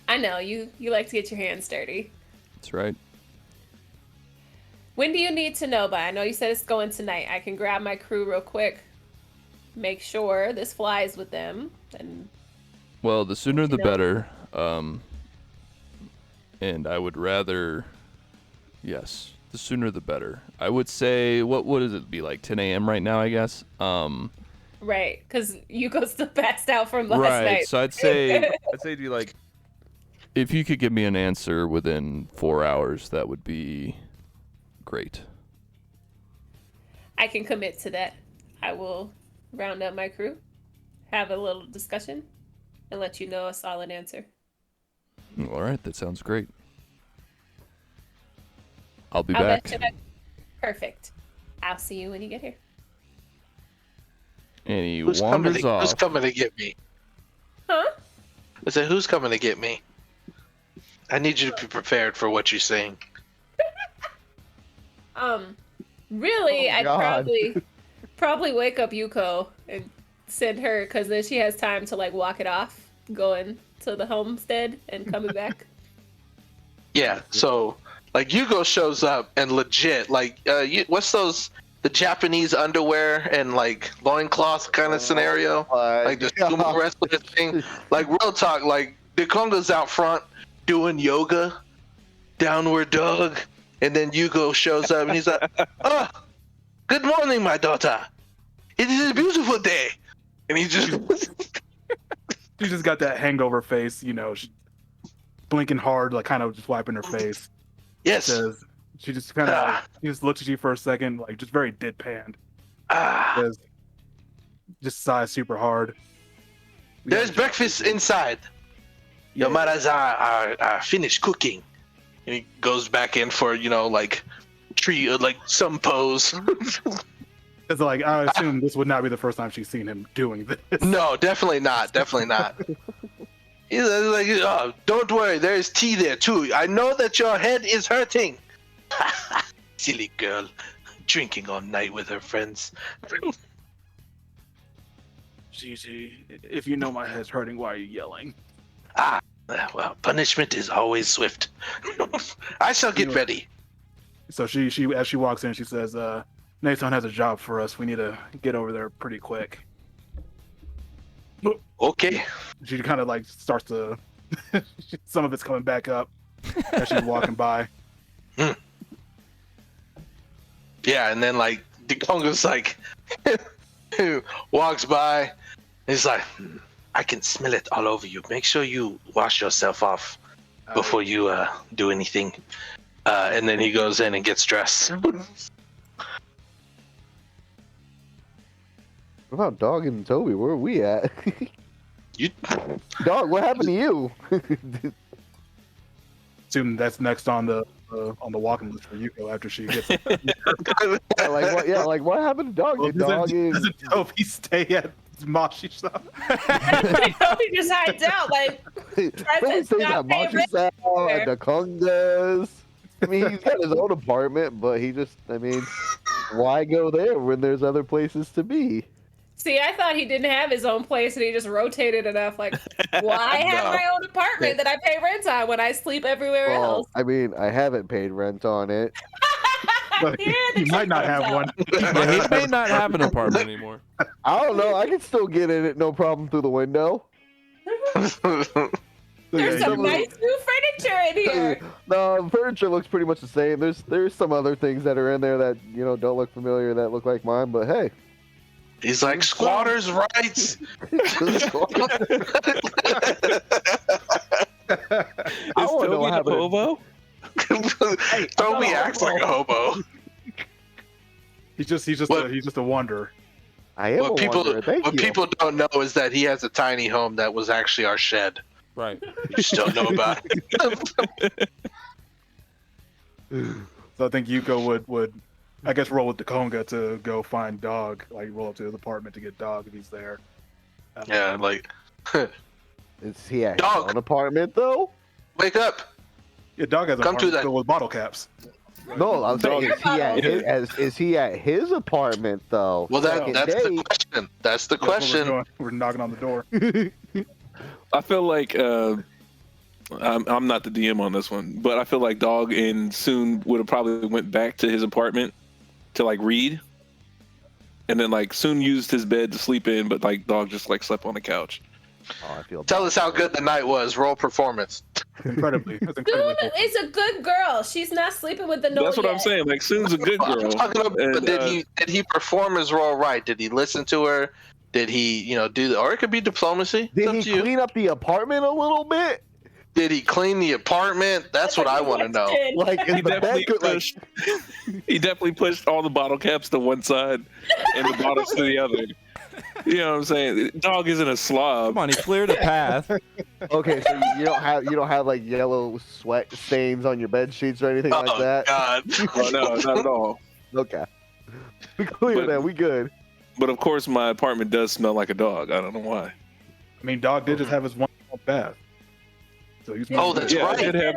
I know you like to get your hands dirty. That's right. When do you need to know by? I know you said it's going tonight. I can grab my crew real quick, make sure this flies with them, and Well, the sooner the know. better. And I would rather, yes, the sooner the better. I would say, what would it be, like 10 a.m. right now, I guess? right, because Yuko's still passed out from last Right. night. So I'd say to you, like, if you could give me an answer within 4 hours, that would be great. I can commit to that. I will round up my crew, have a little discussion, and let you know a solid answer. All right, that sounds great. I'll be I'll back. bet you that. Perfect. I'll see you when you get here. And he Who's coming? wanders off. Who's coming to get me? Huh? I said, who's coming to get me? I need you to be prepared for what you're saying. Really, Oh my I'd God. probably wake up Yuko and send her, because then she has time to like walk it off, going to the homestead and coming back. Yeah. So, like, Yugo shows up and legit, like, what's those? The Japanese underwear and like loincloth kind of scenario, like the sumo wrestler thing. Like, real talk, like Dekonga's out front doing yoga, downward dog, and then Yugo shows up and he's like, "Oh, good morning, my daughter. It is a beautiful day," and he just She just got that hangover face, you know, blinking hard, like kind of just wiping her face. yes, Says she just kind of she just looks at you for a second, like just very deadpan. ah, Says, just sighs super hard. We there's got- breakfast inside. Yeah. Your mothers are finished cooking. And he goes back in for, like like some pose. It's like I assume this would not be the first time she's seen him doing this. No, definitely not. Definitely not. He's like, oh, don't worry, there's tea there too. I know that your head is hurting. Silly girl, drinking all night with her friends. Gigi, if you know my head's hurting, why are you yelling? Well, punishment is always swift. I shall get ready. So she as she walks in, she says, Nathan has a job for us. We need to get over there pretty quick. Okay. She kind of like starts to some of it's coming back up as she's walking by. Yeah, and then like Dekonga's like walks by. He's like, I can smell it all over you. Make sure you wash yourself off before you do anything. And then he goes in and gets dressed. What about Dog and Toby? Where are we at? You Dog, what happened to you? Assume that's next on the walking list for Yuko after she gets. Like what happened to Dog? Well, Did Dog is doesn't Toby stay at Moshi stuff? I hope he just hides out. Like, Don't say that Monty's out and the Congas. I mean, he's got his own apartment, but why go there when there's other places to be? see, I thought he didn't have his own place, and he just rotated enough. Like, well, I have No. my own apartment that I pay rent on when I sleep everywhere Well, else. I mean, I haven't paid rent on it. But Here, he the might not truth have comes one. Yeah, he may not have an apartment anymore. I don't know. I can still get in it, no problem, through the window. There's Yeah, some you- nice new furniture in here. No, the furniture looks pretty much the same. There's some other things that are in there that don't look familiar that look like mine, but hey. He's like, squatters' rights. I Is wanna know Toby what the happened. hobo? Toby acts like a hobo. He's just What? a wanderer. I am What a people wanderer. Thank what you. people don't know is that he has a tiny home that was actually our shed. Right. You just don't know about it. So I think Yuko would I guess roll with Dekonga to go find Dog, like roll up to his apartment to get Dog if he's there. Yeah, like Is he at his Dog. own apartment though? Wake up. Yeah, dog has a Come to apartment that- filled with bottle caps. No, I'm saying Dog. is he at his apartment though? Well, Second that's the date. question. That's the That's what question. we're knocking on the door. I feel like I'm not the DM on this one, but I feel like Dog and Soon would have probably went back to his apartment to like read, and then like Soon used his bed to sleep in, but like Dog just like slept on the couch. Oh, I feel Tell bad. us how good the night was. Roll performance. Incredibly. That's Dude incredibly cool. is a good girl. She's not sleeping with the no. That's what I'm saying. Like Soon's a good I'm girl. talking about, and, but did he perform his role right? Did he listen to her? Did he, do the, or it could be diplomacy. It's Did up he to you. clean up the apartment a little bit? Did he clean the apartment? That's what I want to know. Like He is the bed definitely good? Like, pushed. He definitely pushed all the bottle caps to one side and the bottles to the other. You know what I'm saying? Dog isn't a slob. Come on, he cleared a path. okay, so you don't have like yellow sweat stains on your bed sheets or anything Oh like that. God! Oh, no, not at all. Okay, we clear But- that. We good. But of course, my apartment does smell like a dog. I don't know why. I mean, dog did just have his one bath. So he's Oh, that's Yeah, right. I did have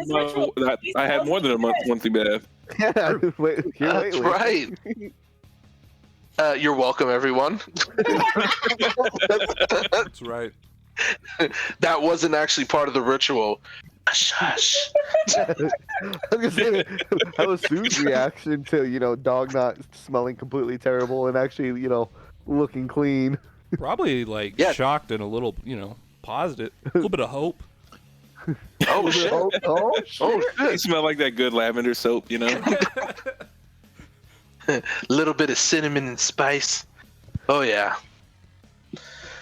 I had more than a monthly bath. Yeah, wait, here That's lately. right. You're welcome, everyone. That's right. That wasn't actually part of the ritual. Shush. I was gonna say, how was Sue's reaction to dog not smelling completely terrible and actually looking clean? Probably like Yeah. shocked and a little, positive, a little bit of hope. Oh shit! Oh, Oh It shit! smelled like that good lavender soap, you know? Little bit of cinnamon and spice. Oh yeah.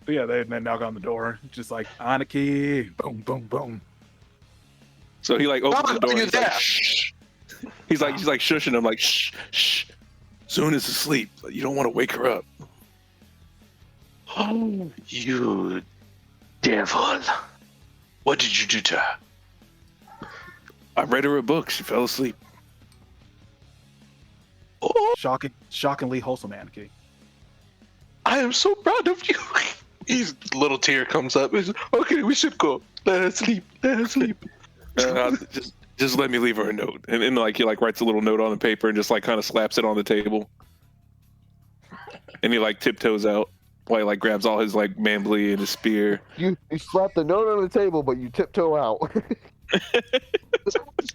But yeah, they knock on the door, just like Anarchy, boom, boom, boom. So he like opens Oh, the door. look And at he's like, that. shh. He's like shushing him, like shh, shh. Soon is asleep. You don't want to wake her up. Oh, you devil! What did you do to her? I read her a book. She fell asleep. Oh, Shockingly wholesome Anarchy. I am so proud of you. He's little tear comes up. He's okay. We should go. Let her sleep. Let her sleep. Just let me leave her a note. And then like he like writes a little note on the paper and just like kind of slaps it on the table. And he like tiptoes out while he like grabs all his like mambly and his spear. You slapped the note on the table, but you tiptoe out.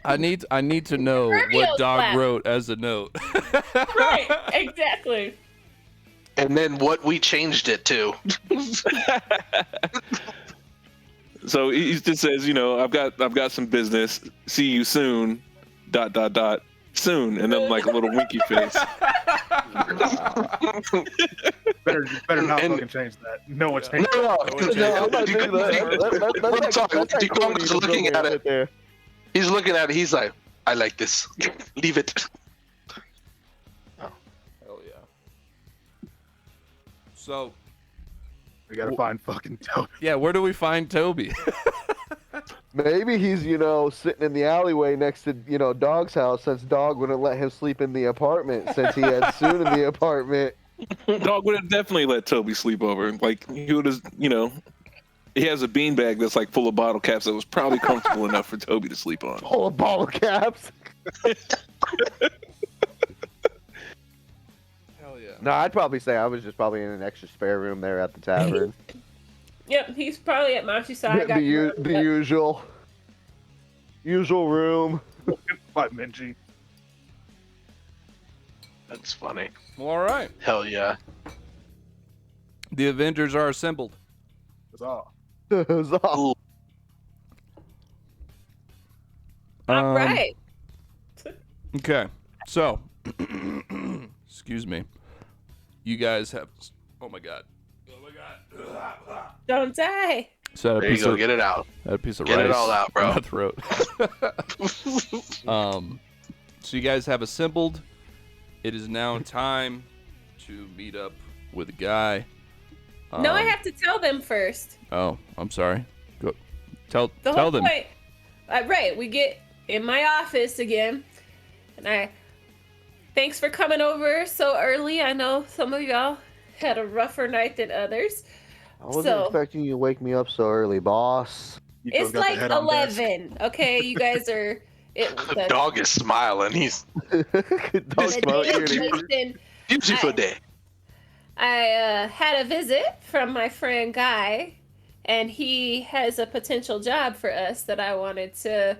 I need to know Proverbial what Dog slap. wrote as a note. Right, exactly. And then what we changed it to. So he just says, I've got some business. See you soon. ... Soon, and then like a little winky face. Better not And- fucking change that. No one changed No, No, I'm not doing that. Real talk, That's like Decon Cody was from looking Romeo at it. right there. He's looking at it. He's like, I like this. Leave it. Hell yeah. So We gotta find fucking Toby. yeah, where do we find Toby? Maybe he's, sitting in the alleyway next to, Dog's house since Dog wouldn't let him sleep in the apartment since he had Soon in the apartment. Dog would have definitely let Toby sleep over. Like he would have, he has a beanbag that's like full of bottle caps that was probably comfortable enough for Toby to sleep on. Full of bottle caps. Hell yeah. No, I'd probably say I was just probably in an extra spare room there at the tavern. Yep, he's probably at Machi's side. the usual room. Fight Minji. That's funny. Well, all right. Hell yeah. The Avengers are assembled. That's all. It was all- All right. Okay. So, excuse me. You guys have. Oh my god. Oh my god. Don't die. So There you go. Get it out. a piece of Get rice it all out, bro. in my throat. So you guys have assembled. It is now time to meet up with a guy. No, I have to tell them first. Oh, I'm sorry. Go. Tell The whole them. point. Right, we get in my office again, and thanks for coming over so early. I know some of y'all had a rougher night than others. I wasn't So- expecting you to wake me up so early, boss. Yuko's It's got the like head on desk. 11. Okay, you guys are. The dog is smiling. He's Dog the smell day ear of to ear. Houston, beautiful I- day. I had a visit from my friend Guy, and he has a potential job for us that I wanted to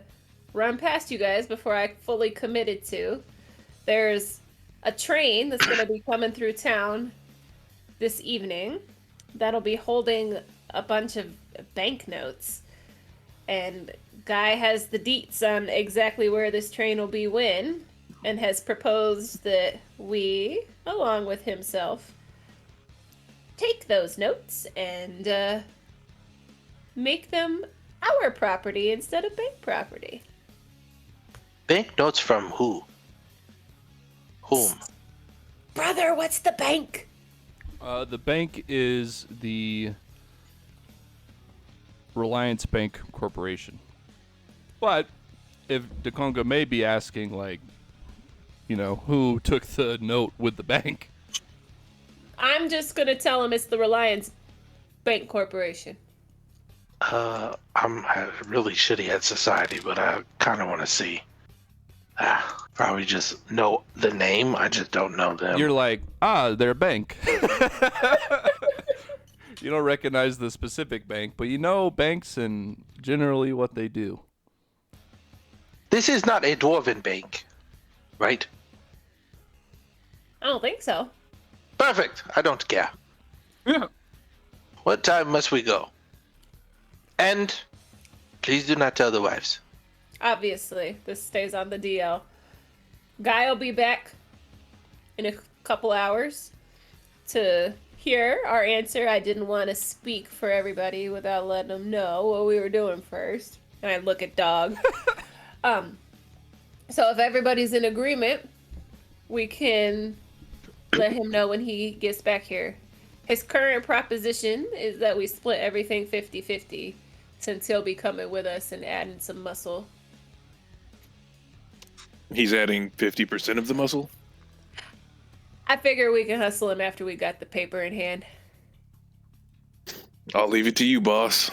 run past you guys before I fully committed to. There's a train that's going to be coming through town this evening that'll be holding a bunch of banknotes. And Guy has the deets on exactly where this train will be when, and has proposed that we, along with himself, take those notes and make them our property instead of bank property. Banknotes from who? Whom? Brother, what's the bank? The bank is the Reliance Bank Corporation. But if DeConga may be asking, like, who took the note with the bank? I'm just gonna tell him it's the Reliance Bank Corporation. I'm really shitty at society, but I kind of want to see. Probably just know the name. I just don't know them. You're like, they're a bank. You don't recognize the specific bank, but you know banks and generally what they do. This is not a dwarven bank, right? I don't think so. Perfect. I don't care. Yeah. What time must we go? And please do not tell the wives. Obviously, this stays on the DL. Guy will be back in a couple hours to hear our answer. I didn't want to speak for everybody without letting them know what we were doing first. And I look at Dog. So if everybody's in agreement, we can let him know when he gets back here. His current proposition is that we split everything 50-50 since he'll be coming with us and adding some muscle. He's adding 50% of the muscle. I figure we can hustle him after we got the paper in hand. I'll leave it to you, boss.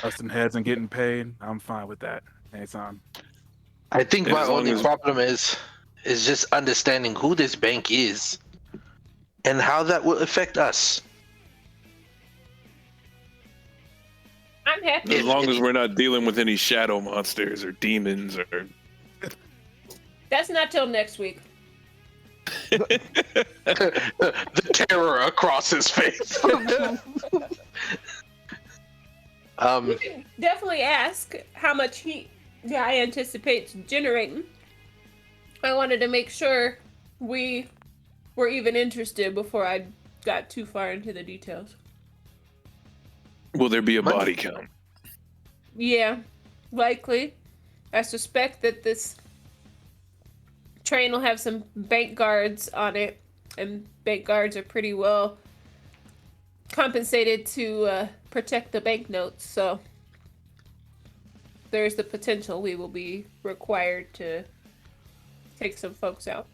Busting heads and getting paid. I'm fine with that. Anytime. I think my As long only as- problem is just understanding who this bank is and how that will affect us. I'm happy. As long as we're not dealing with any shadow monsters or demons or. That's not till next week. The terror across his face. We can definitely ask how much heat Guy anticipates generating. I wanted to make sure we were even interested before I got too far into the details. Will there be a body count? Yeah, likely. I suspect that this train will have some bank guards on it, and bank guards are pretty well compensated to protect the banknotes, so there's the potential we will be required to take some folks out.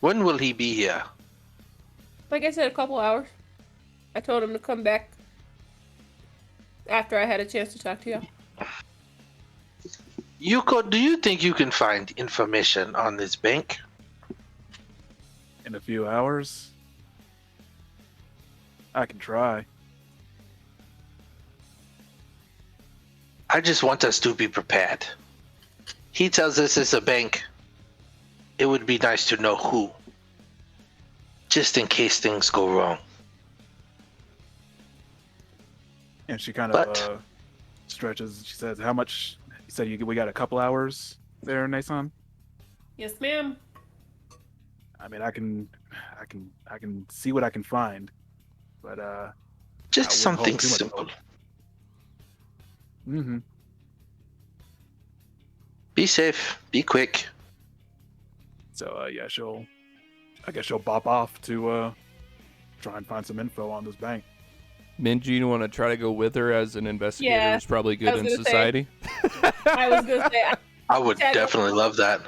When will he be here? Like I said, a couple hours. I told him to come back after I had a chance to talk to you. Yuko, do you think you can find information on this bank? In a few hours. I can try. I just want us to be prepared. He tells us it's a bank. It would be nice to know who. Just in case things go wrong. And she kind But- of stretches. She says, "How much?" You said we got a couple hours there, Nason. Yes, ma'am. I mean, I can see what I can find, but Just wouldn't something hold too much simple. hope. Mm-hmm. Be safe. Be quick. So yeah, I guess she'll bop off to try and find some info on this bank. Minji, you want to try to go with her as an investigator Yeah, who's probably I good was in gonna say. society? I was gonna say, I would Yeah, go definitely love that.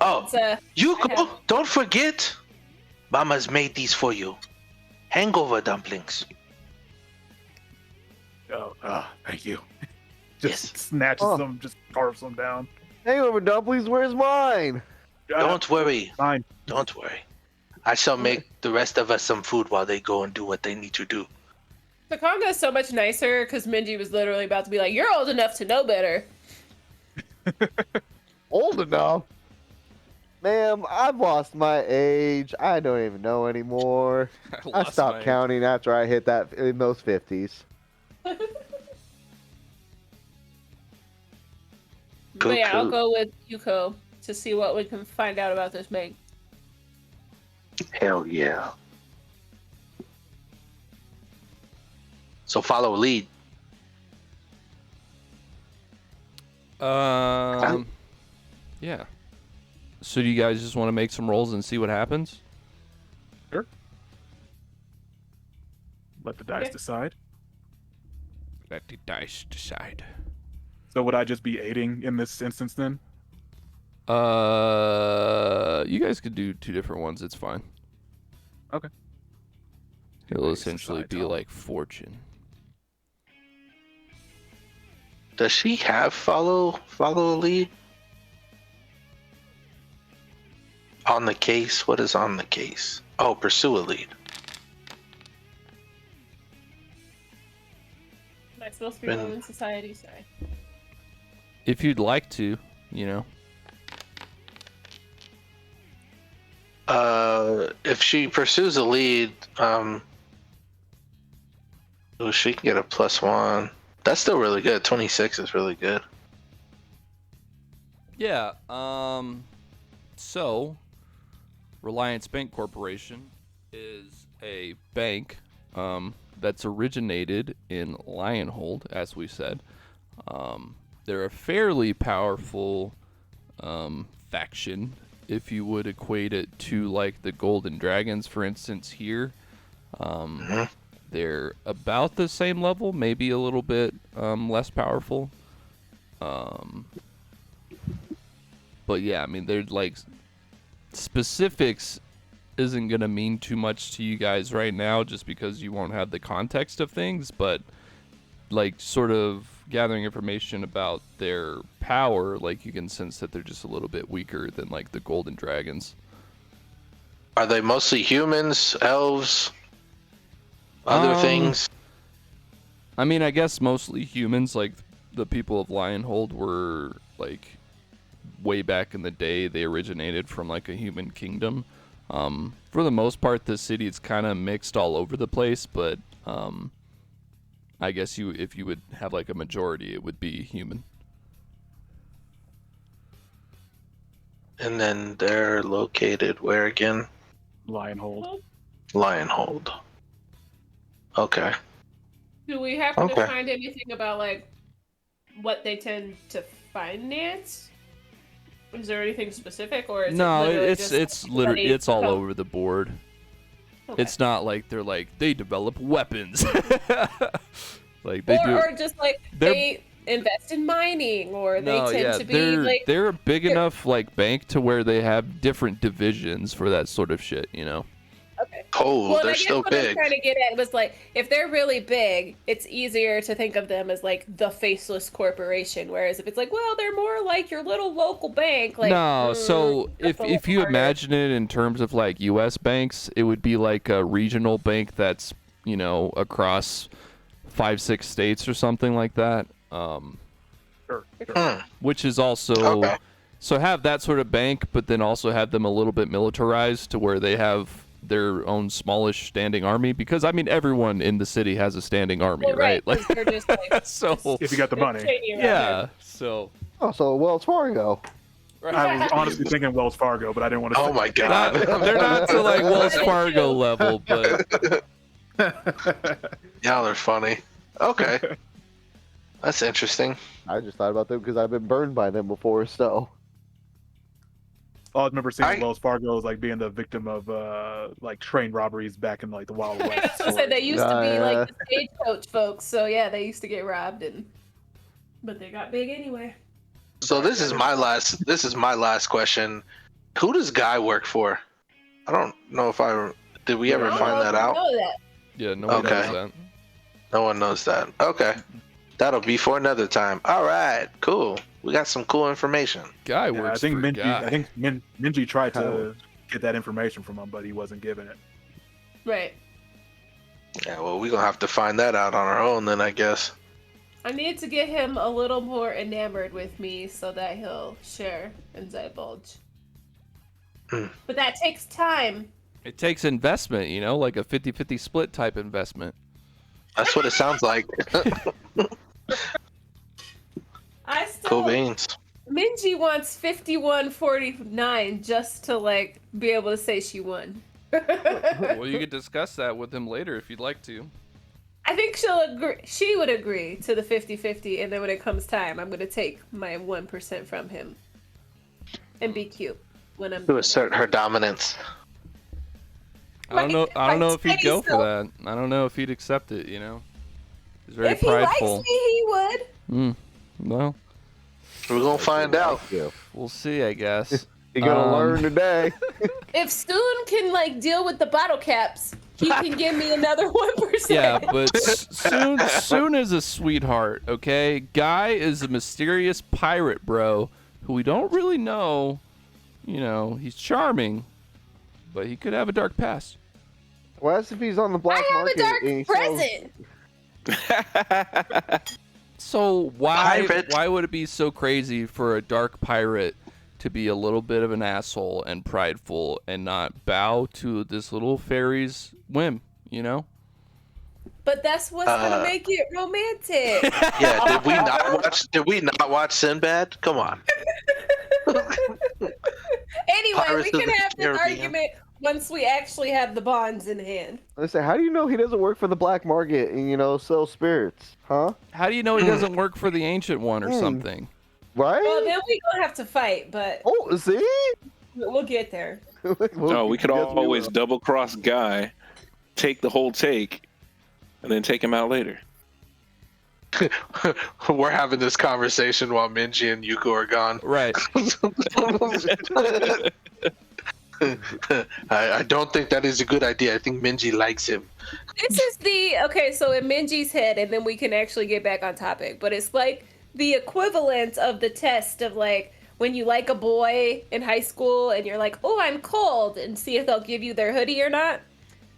Oh, It's, I Yuko, have- don't forget, Mama's made these for you. Hangover dumplings. Oh, thank you. Just Yes. snatches Oh. them, just carves them down. Hangover dumplings, where's mine? Don't worry. Fine. Don't worry. I shall make the rest of us some food while they go and do what they need to do. The Congo is so much nicer because Minji was literally about to be like, "You're old enough to know better." Old enough? Ma'am, I've lost my age. I don't even know anymore. I lost stopped my- counting after I hit that in those 50s. But yeah, I'll Cool. go with Yuko to see what we can find out about this bank. Hell yeah. So follow lead. Yeah. So do you guys just want to make some rolls and see what happens? Let the dice Yeah. decide. Let the dice decide. So would I just be aiding in this instance then? You guys could do two different ones. It's fine. Okay. It'll Dice essentially decide, be Tom. like fortune. Does she have follow lead? On the case? What is on the case? Oh, pursue a lead. Am I supposed to be Been- rolling society? Sorry. If you'd like to, you know. If she pursues a lead, she can get a +1. That's still really good. 26 is really good. Yeah. So, Reliance Bank Corporation is a bank that's originated in Lionhold, as we said. They're a fairly powerful faction, if you would equate it to like the Golden Dragons, for instance. Here, they're about the same level, maybe a little bit less powerful. But yeah, I mean, they're like specifics isn't gonna mean too much to you guys right now, just because you won't have the context of things. But like, sort of gathering information about their power, like you can sense that they're just a little bit weaker than like the Golden Dragons. Are they mostly humans, elves, other things? I mean, I guess mostly humans. Like, the people of Lionhold were like, way back in the day, they originated from like a human kingdom. For the most part, the city is kind of mixed all over the place, but I guess if you would have like a majority, it would be human. And then they're located where again? Lionhold. Lionhold. Okay. Do we happen to Okay. find anything about like what they tend to finance? Is there anything specific, or is No, it literally it's just literally ready it's all to- over the board. Okay. It's not like they're like they develop weapons. Like they do. or just like they're- they invest in mining, or No, they tend yeah, to be they're like. they're a big they're- enough like bank to where they have different divisions for that sort of shit, you know. Okay. Oh, Well, I they're guess still what I'm big. trying to get at was like, if they're really big, it's easier to think of them as like the faceless corporation. Whereas if it's like, well, they're more like your little local bank. Like, No, so that's a if little you harder. imagine it in terms of like U.S. banks, it would be like a regional bank that's, you know, across 5-6 states or something like that. Sure. Which is also Okay. so have that sort of bank, but then also have them a little bit militarized to where they have their own smallish standing army. Because I mean, everyone in the city has a standing army, Well, right? 'cause they're just like So If you got the they're money. shady around yeah, so Oh, so Wells Fargo. I was honestly thinking Wells Fargo, but I didn't want to. Oh my god. they're not to like Wells Fargo level, but Y'all are funny. Okay. That's interesting. I just thought about them because I've been burned by them before, so. I remember seeing I- Wells Fargo as like being the victim of like train robberies back in like the Wild West. So said they stories. used to be like the stagecoach folks. So yeah, they used to get robbed, but they got big anyway. So this is my last question. Who does Guy work for? I don't know if did we ever I don't find know that if you out? know that. Yeah, no one Okay. knows that. No one knows that. Okay. That'll be for another time. All right, cool. We got some cool information. Guy Yeah, works I think for Minji. Guy. I think Minji tried Kyle. to get that information from him, but he wasn't given it. Right. Yeah, well, we're gonna have to find that out on our own then, I guess. I need to get him a little more enamored with me so that he'll share and divulge. Hmm. But that takes time. It takes investment, you know, like a 50-50 split type investment. That's what it sounds like. I still Cool beans. Minji wants 51-49 just to like be able to say she won. Well, you could discuss that with him later if you'd like to. I think she'll agree. She would agree to the 50-50, and then when it comes time, I'm gonna take my 1% from him and be cute when I'm To doing assert her dominance. I don't know. I don't know if he'd go for Myself. that. I don't know if he'd accept it. You know, he's it. very If he prideful. likes me, he would. Well, We're gonna find out. we'll see. I guess. You're gonna Um, learn today. If Stoon can like deal with the bottle caps, he can give me another 1%. Yeah, but Soon is a sweetheart. Okay, Guy is a mysterious pirate, bro, who we don't really know. You know, he's charming, but he could have a dark past. Well, that's if he's on the black I have market. a dark and he sells- present. So why Pirate. why would it be so crazy for a dark pirate to be a little bit of an asshole and prideful and not bow to this little fairy's whim? You know. But that's what's gonna make it romantic. Yeah, did we not watch Sinbad? Come on. Anyway, Pirates we of can the have this Caribbean. argument once we actually have the bonds in hand. Listen, how do you know he doesn't work for the black market and sell spirits? Huh? How do you know he doesn't work for the Ancient One or Hmm. something? Right? Well, then we gonna have to fight, but Oh, see? we'll get there. No, we could Yes, always will. double cross Guy, take the whole take, and then take him out later. We're having this conversation while Minji and Yuko are gone. Right. I don't think that is a good idea. I think Minji likes him. This is so in Minji's head, and then we can actually get back on topic. But it's like the equivalent of the test of like when you like a boy in high school and you're like, "Oh, I'm cold," and see if they'll give you their hoodie or not.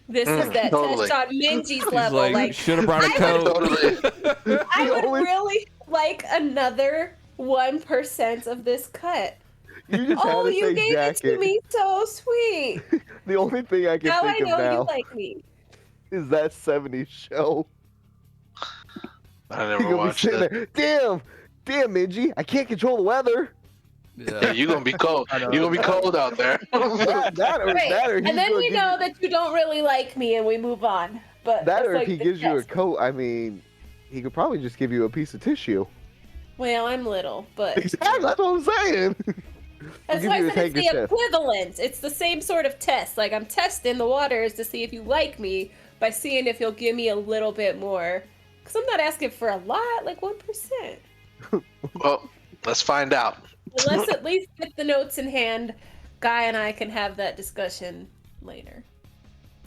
This is that totally. test on Minji's He's level. like, should have brought a I coat. Totally. I would only- really like another 1% of this cut. You just Oh, had to you say gave jacket. it to me so sweet. The only thing I can Now I think of know now you like me. is that 70s show. I You're never gonna be watched sitting it. there. Damn, Minji, I can't control the weather. Yeah, Yeah. you're gonna be cold. I know. You're gonna be cold out there. That or Right. that or he's And then gonna we give know you- that you don't really like me and we move on. But that that's or if like he the gives you a test. coat, I mean, he could probably just give you a piece of tissue. Well, I'm little, but Exactly, that's what I'm saying. that's give why I you said a it's the handkerchief. equivalent. It's the same sort of test. Like I'm testing the waters to see if you like me by seeing if you'll give me a little bit more. Because I'm not asking for a lot, like 1%. Well, let's find out. But let's at least get the notes in hand. Guy and I can have that discussion later.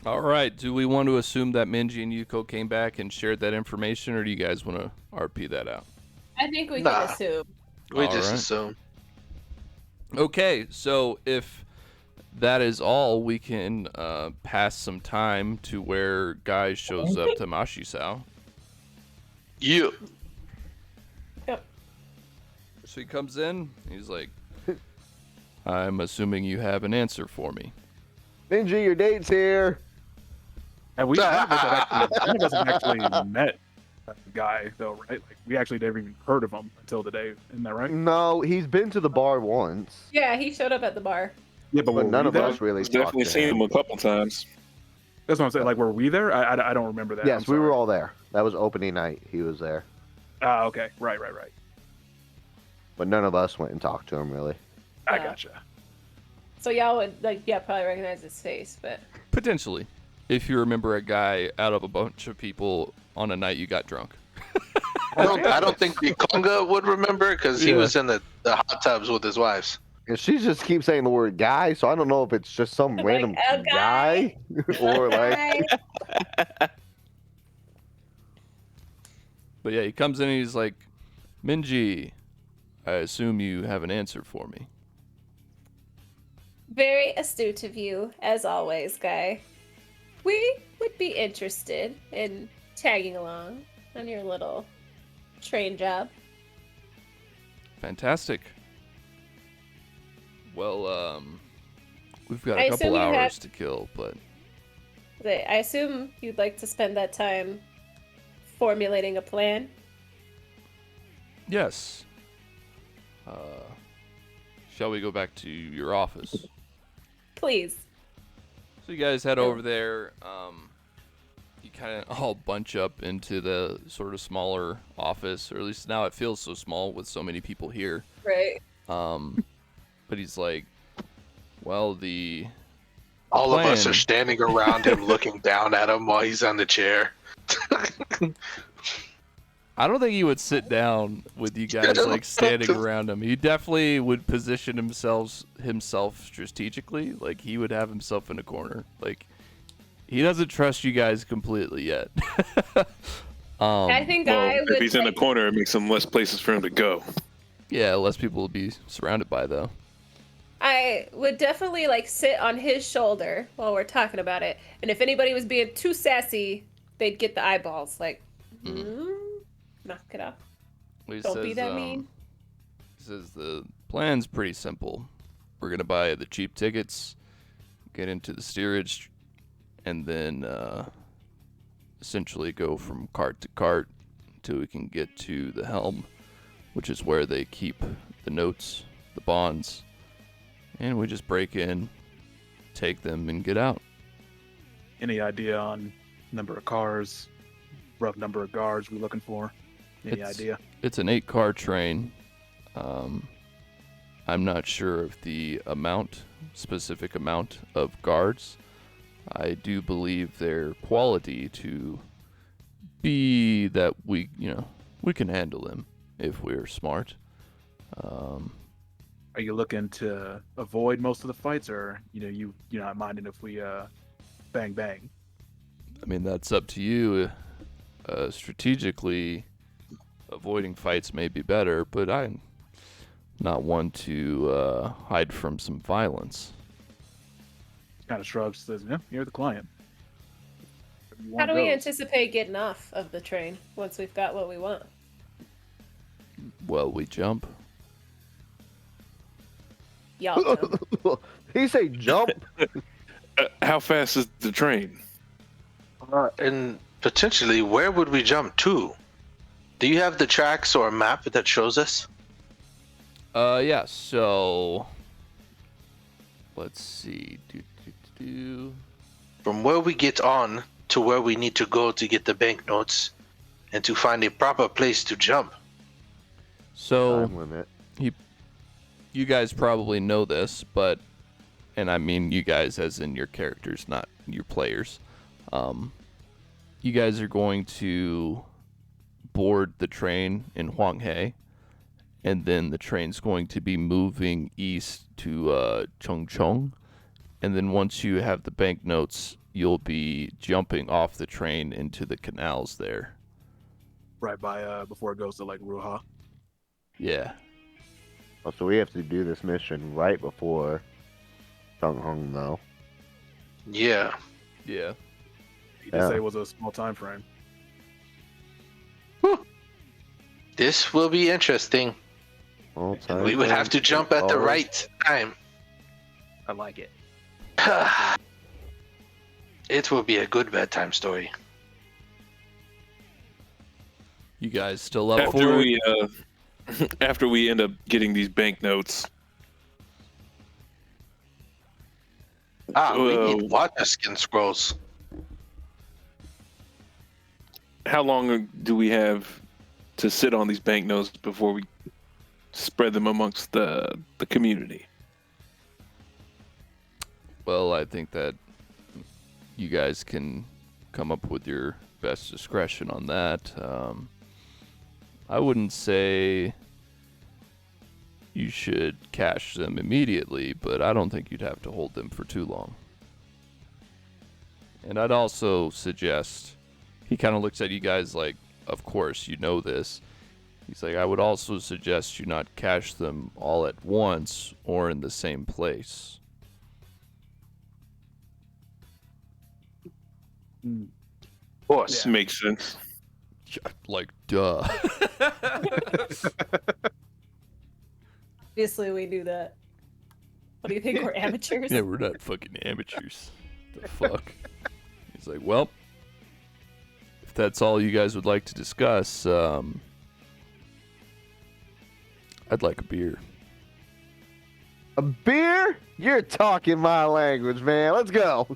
All right. Do we want to assume that Minji and Yuko came back and shared that information, or do you guys want to RP that out? I think we Nah. can assume. We All just right. assume. Okay, so if that is all, we can pass some time to where Guy shows up to Mashisao. You. So he comes in. He's like, "I'm assuming you have an answer for me." Minji, your date's here. And none of us have actually met that guy, though, right? Like, we actually never even heard of him until today. Isn't that right? No, he's been to the bar once, Yeah, he showed up at the bar. Yeah, but but were none we of there? us really I've talked definitely to seen him. him a couple times. That's what I'm saying. Like, were we there? I don't remember that. Yes, I'm we were sorry. all there. That was opening night. He was there, Ah, okay. Right. but none of us went and talked to him really. I Yeah. gotcha. So y'all would probably recognize his face, but Potentially, if you remember a guy out of a bunch of people on a night you got drunk. I don't think the Conga would remember because he Yeah. was in the hot tubs with his wives. And she just keeps saying the word guy, so I don't know if it's just some Like, random "A guy." or like Hi. But yeah, he comes in and he's like, Minji, I assume you have an answer for me. Very astute of you, as always, Guy. We would be interested in tagging along on your little train job. Fantastic. Well, we've got I a couple assume you have- hours to kill, but I assume you'd like to spend that time formulating a plan. yes. Shall we go back to your office? Please. So you guys head over there. You kind of all bunch up into the sort of smaller office, or at least now it feels so small with so many people here. Right. But he's like, well, All of us plan. are standing around him, looking down at him while he's on the chair. I don't think he would sit down with you guys like standing around him. He definitely would position himself strategically. Like he would have himself in a corner. Like he doesn't trust you guys completely yet. I think Well, I would. if he's in the corner, it makes some less places for him to go. Yeah, less people will be surrounded by though. I would definitely like sit on his shoulder while we're talking about it, and if anybody was being too sassy, they'd get the eyeballs. Like, knock it off. He Don't be that mean. He says the plan's pretty simple. We're gonna buy the cheap tickets, get into the steerage, and then essentially go from cart to cart until we can get to the helm, which is where they keep the notes, the bonds, and we just break in, take them, and get out. Any idea on number of cars, rough number of guards we're looking for? Any It's- idea? It's an 8-car train. I'm not sure of the specific amount of guards. I do believe their quality to be that we can handle them if we're smart. Are you looking to avoid most of the fights, or you're not minding if we bang bang? I mean, that's up to you. Strategically, avoiding fights may be better, but I'm not one to hide from some violence. Kind of shrugs, says, "Yeah, you're the client." Wherever you How want do we goes. anticipate getting off of the train once we've got what we want? Well, we jump. Y'all know. he say jump. How fast is the train? And potentially, where would we jump to? Do you have the tracks or a map that shows us? Yeah, so let's see. From where we get on to where we need to go to get the banknotes and to find a proper place to jump. So Time limit. you guys probably know this, but and I mean you guys as in your characters, not your players. You guys are going to board the train in Huanghe, and then the train's going to be moving east to Chongchong, and then once you have the banknotes, you'll be jumping off the train into the canals there. Right by before it goes to like Ruha. Yeah. Oh, so we have to do this mission right before Chung Hung, though. Yeah. Yeah. He did Yeah. say it was a small time frame. This will be interesting. Well, And we would have to jump at the right time. I like it. It will be a good bedtime story. You guys still up After for it? we after we end up getting these banknotes, We Whoa. need water skin scrolls. how long do we have to sit on these banknotes before we spread them amongst the community? Well, I think that you guys can come up with your best discretion on that. I wouldn't say you should cash them immediately, but I don't think you'd have to hold them for too long. And I'd also suggest, he kind of looks at you guys like, of course, you know this. He's like, I would also suggest you not cash them all at once or in the same place. Mm. Of course. Yeah. Makes sense. Like, duh. Obviously, we do that. What do you think? We're amateurs? Yeah, we're not fucking amateurs. The fuck? He's like, well, if that's all you guys would like to discuss, I'd like a beer. A beer? You're talking my language, man. Let's go.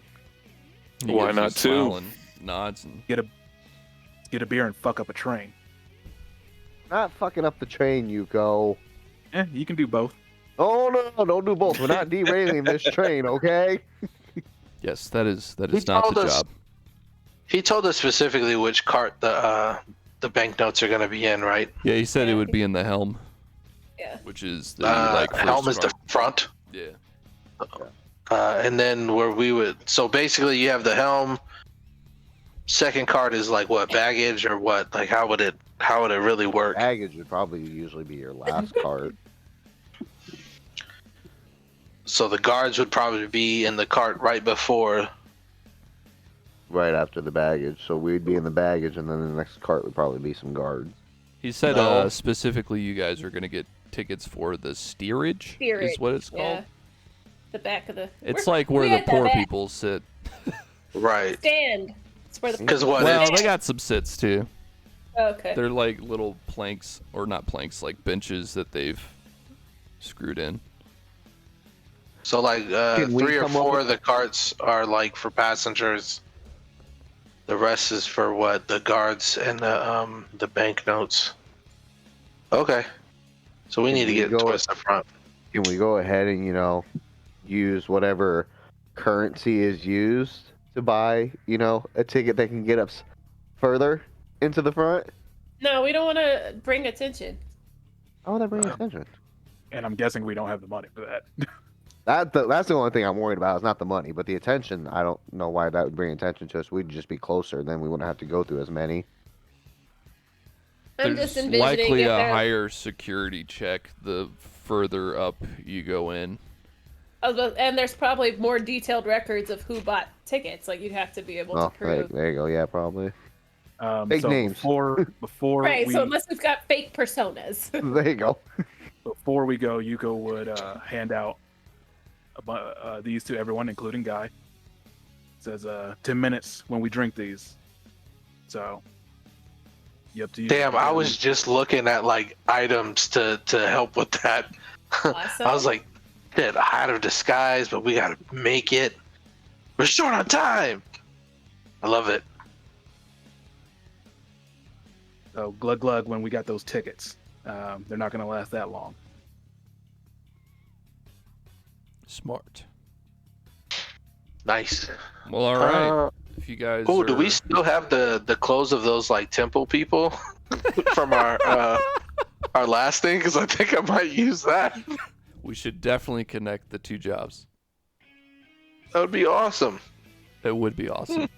He Why gives you a not two? smile and nods and Get a beer and fuck up a train. Not fucking up the train, Yuko. You can do both. Oh no, don't do both. We're not derailing this train, okay? yes, that is He not told the us- job. He told us specifically which cart the banknotes are going to be in, right? Yeah, he said it would be in the helm, Yeah. which is the like first helm is the car. front. Yeah. And then where we would, so basically you have the helm. Second card is like what, baggage or what? Like how would it really work? Baggage would probably usually be your last cart. So the guards would probably be in the cart right before. Right after the baggage. So we'd be in the baggage, and then the next cart would probably be some guards. He said No. specifically you guys are going to get tickets for the steerage, is what it's called. Yeah. The back of the. It's We're- like where we the had that poor back people sit. Right. stand. It's where the. Because what? Well, it's- they got some sits too. Okay. They're like little planks, or not planks, like benches that they've screwed in. So like Can we 3 or come up 4 with- of the carts are like for passengers. The rest is for what? The guards and the banknotes. Okay. So we Can need to we get go- towards the front. Can we go ahead and, use whatever currency is used to buy, a ticket that can get us further into the front? No, we don't want to bring attention. How would that bring attention? And I'm guessing we don't have the money for that. That's the only thing I'm worried about is not the money, but the attention. I don't know why that would bring attention to us. We'd just be closer, then we wouldn't have to go through as many. I'm There's just envisioning likely if a they're- higher security check the further up you go in. And there's probably more detailed records of who bought tickets. Like you'd have to be able to Oh, prove. there you go. Yeah, probably. Fake so names. Before Right. we So unless we've got fake personas. There you go. before we go, Yuko would hand out these to everyone, including Guy. It says 10 minutes when we drink these. So, you up to you. Damn, I was just looking at like items to help with that. Awesome. I was like, shit, a hide of disguise, but we gotta make it. We're short on time. I love it. So glug glug when we got those tickets. They're not gonna last that long. Smart. Nice. Well, all right. If you guys. Oh, do we are- still have the clothes of those like temple people from our last thing? Because I think I might use that. We should definitely connect the two jobs. That would be awesome. It would be awesome.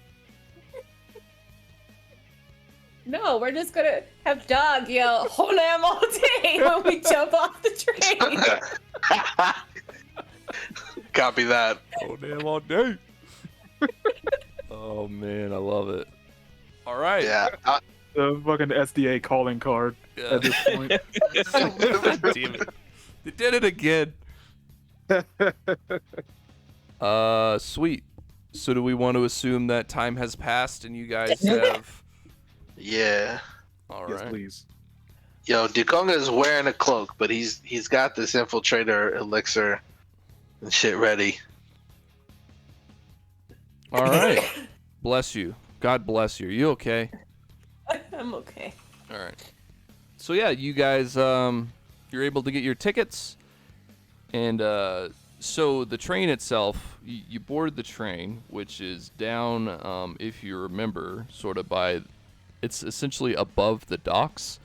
No, we're just gonna have Dog yell "Honam" all day when we jump off the train. Copy that. Oh damn! All day. Oh man, I love it. All right. Yeah. The fucking SDA calling card Yeah. at this point. God damn it. They did it again. Sweet. So do we want to assume that time has passed and you guys have? Yeah. All Yes, right. please. Yo, Dukonga is wearing a cloak, but he's got this infiltrator elixir and shit ready. All right. Bless you. God bless you. Are you okay? I'm okay. All right. So yeah, you guys, you're able to get your tickets, and so the train itself, you board the train, which is down, if you remember, sort of by, it's essentially above the docks.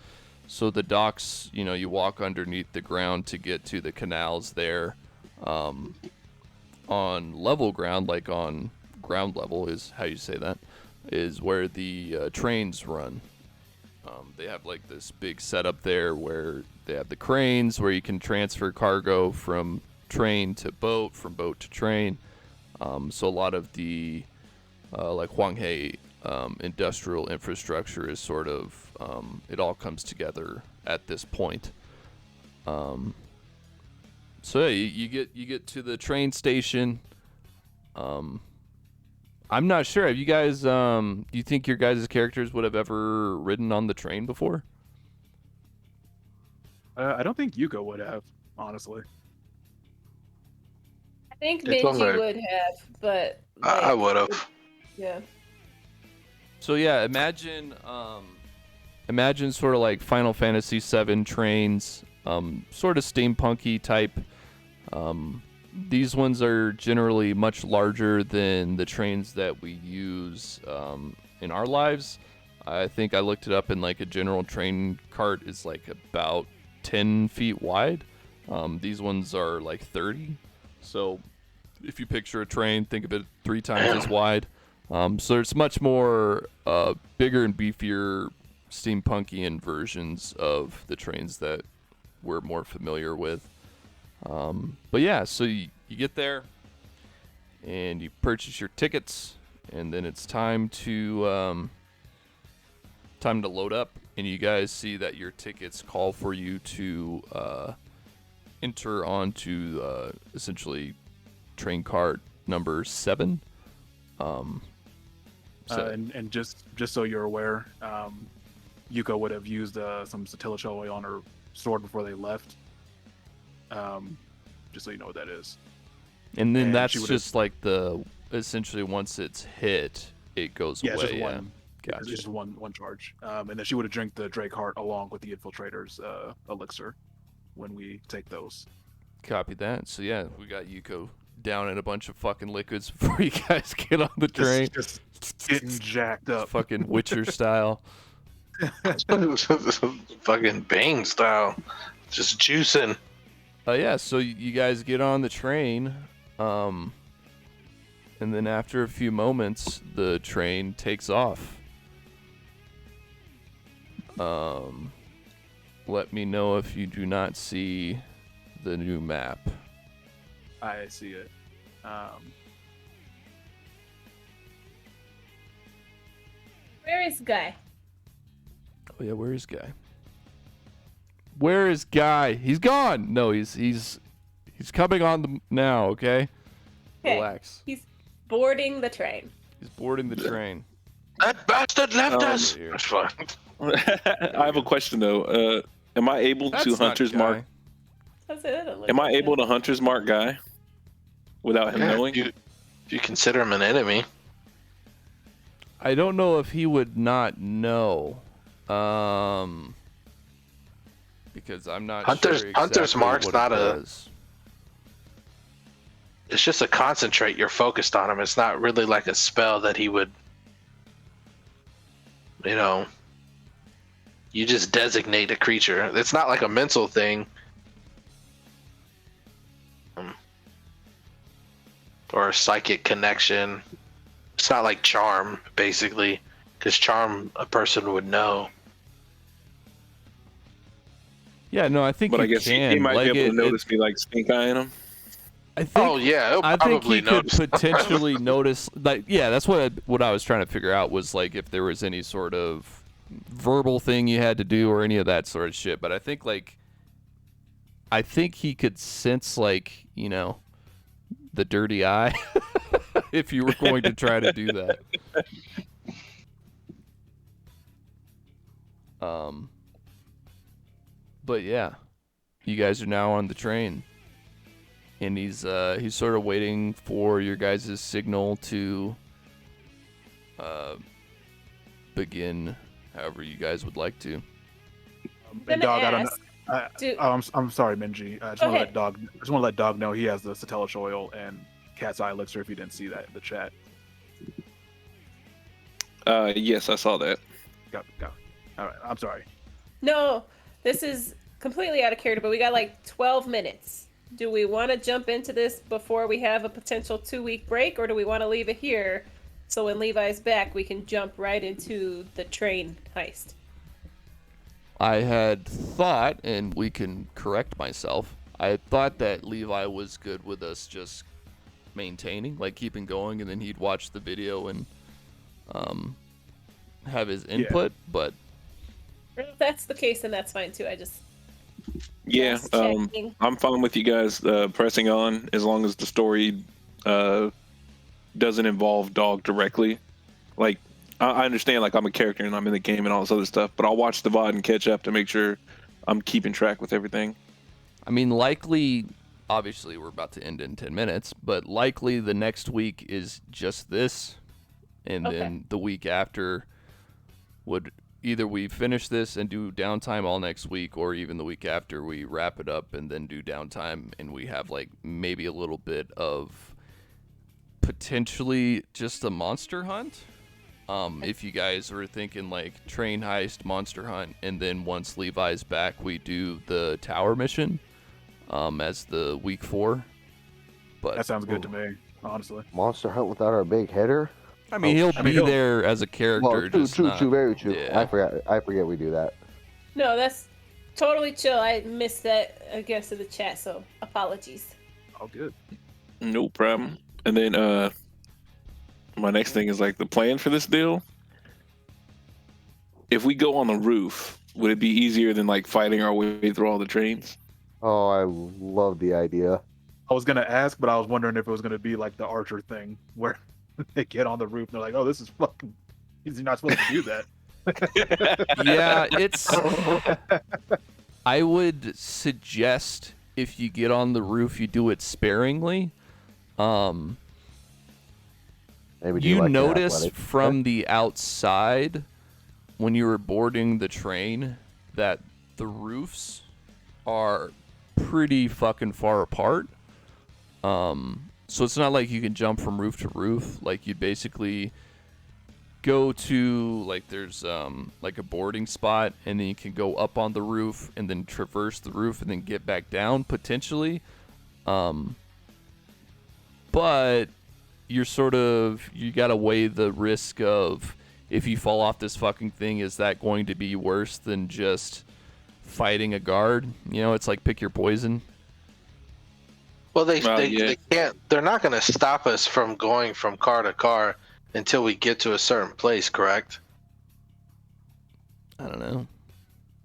So the docks, you walk underneath the ground to get to the canals there. On level ground, like on ground level is how you say that, is where the trains run. They have like this big setup there where they have the cranes where you can transfer cargo from train to boat, from boat to train. So a lot of the like Hwanghae industrial infrastructure is sort of it all comes together at this point. So yeah, you get to the train station. I'm not sure. Have you guys? Do you think your guys' characters would have ever ridden on the train before? I don't think Yuko would have, honestly. I think It's on Minji there. would have, but I would have. Yeah. So yeah, imagine sort of like Final Fantasy VII trains, sort of steampunky type. These ones are generally much larger than the trains that we use in our lives. I think I looked it up, and like a general train cart is like about 10 feet wide. These ones are like 30. So if you picture a train, think of it 3 times as wide. So there's much more bigger and beefier steampunkian versions of the trains that we're more familiar with. But yeah, so you get there and you purchase your tickets, and then it's time to load up, and you guys see that your tickets call for you to enter onto essentially train cart number 7. And just so you're aware, Yuko would have used some Satilish oil on her sword before they left. Just so you know what that is. And then And that's she would've- just like essentially once it's hit, it goes Yeah, it's away. just Yeah. one. Gotcha. It's just one charge. And then she would have drank the Drake Heart along with the Infiltrator's elixir when we take those. Copy that. So yeah, we got Yuko down in a bunch of fucking liquids before you guys get on the train. Just getting jacked up. Fucking Witcher style. Fucking Bane style. Just juicing. Yeah, so you guys get on the train, and then after a few moments, the train takes off. Let me know if you do not see the new map. I see it. Where is Guy? Oh yeah, where is Guy? Where is Guy? He's gone. No, he's coming on now. Okay, Okay. relax. He's boarding the train. He's boarding the train. That bastard left us. dear. That's fine. I have a question though. Am I able That's to not Hunter's Guy. Mark? That's it. Am I able to Hunter's Mark Guy without him Yeah, knowing? if you consider him an enemy. I don't know if he would not know. Because I'm not Hunter's- sure Hunter's exactly Mark's what not it a- was. It's just a concentrate. You're focused on him. It's not really like a spell that he would, you just designate a creature. It's not like a mental thing. Or a psychic connection. It's not like charm, basically. Because charm, a person would know. Yeah, no, I think But you I guess can. he might like be able to it, notice me like stink eyeing him. I think, Oh yeah, he'll I think probably he could notice. potentially notice. Like, yeah, that's what I was trying to figure out was like if there was any sort of verbal thing you had to do or any of that sort of shit. But I think he could sense like the dirty eye if you were going to try to do that. But yeah, you guys are now on the train, and he's sort of waiting for your guys' signal to begin, however you guys would like to. Gonna Dog, I don't know. ask, do- I'm sorry, Minji. I just Go want to ahead. let Dog. I just want to let Dog know he has the Satilish oil and Cat's Eye elixir. If you didn't see that in the chat, Yes, I saw that. go. All right, I'm sorry. No, this is completely out of character, but we got like 12 minutes. Do we want to jump into this before we have a potential 2-week break, or do we want to leave it here so when Levi's back, we can jump right into the train heist? I had thought, and we can correct myself, I had thought that Levi was good with us just maintaining, like keeping going, and then he'd watch the video and have his input, but If that's the case, then that's fine too. I just Yeah, was checking. I'm fine with you guys pressing on as long as the story doesn't involve Dog directly. Like, I understand, like, I'm a character and I'm in the game and all this other stuff, but I'll watch the VOD and catch up to make sure I'm keeping track with everything. I mean, likely, obviously, we're about to end in 10 minutes, but likely the next week is just this, and Okay. then the week after would either we finish this and do downtime all next week, or even the week after we wrap it up and then do downtime, and we have, like, maybe a little bit of potentially just a monster hunt. If you guys were thinking like train heist, monster hunt, and then once Levi's back, we do the tower mission as the week 4. But That sounds good to me, honestly. Monster Hunt without our big hitter. I mean, he'll I be mean, he'll- there as a character. Well, just not- true, very true. yeah. I forget we do that. No, that's totally chill. I missed that, I guess, in the chat, so apologies. Oh, good. No problem. And then my next thing is like the plan for this deal. If we go on the roof, would it be easier than like fighting our way through all the trains? Oh, I love the idea. I was gonna ask, but I was wondering if it was gonna be like the Archer thing, where they get on the roof and they're like, "Oh, this is fucking. You're not supposed to do that." Yeah, it's. I would suggest if you get on the roof, you do it sparingly. Maybe do You like an notice athletic- from the outside when you were boarding the train that the roofs are pretty fucking far apart. So it's not like you can jump from roof to roof. Like you basically go to like there's like a boarding spot, and then you can go up on the roof and then traverse the roof and then get back down potentially. But you're you gotta weigh the risk of if you fall off this fucking thing, is that going to be worse than just fighting a guard? You know, it's like pick your poison. Well, they Yeah. can't. They're not going to stop us from going from car to car until we get to a certain place. Correct? I don't know.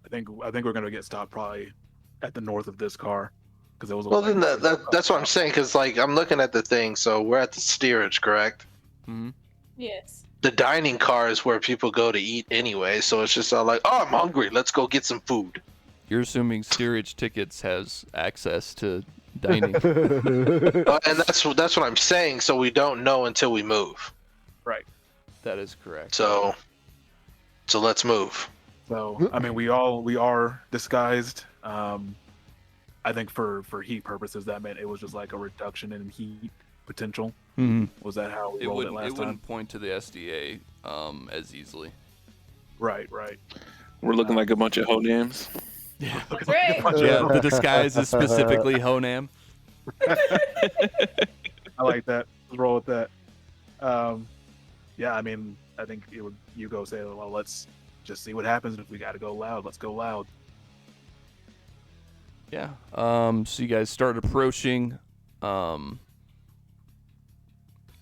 I think we're gonna get stopped probably at the north of this car because it was. Well, then that's what I'm saying. Because like I'm looking at the thing, so we're at the steerage, correct? Mm-hmm. Yes. The dining car is where people go to eat anyway. So it's just all like, oh, I'm hungry. Let's go get some food. You're assuming steerage tickets has access to dining. And that's what I'm saying. So we don't know until we move. That is correct. So let's move. So I mean, we are disguised. I think for heat purposes, that meant it was just like a reduction in heat potential. Mhm. Was that how we It rolled it wouldn't. last It time? wouldn't point to the SDA as easily. Right. We're looking like a bunch of hodams. That's right. Yeah, the disguise is specifically Honam. I like that. Let's roll with that. Yeah, I mean, I think it would. You go say, well, let's just see what happens. If we got to go loud, let's go loud. Yeah. So you guys start approaching.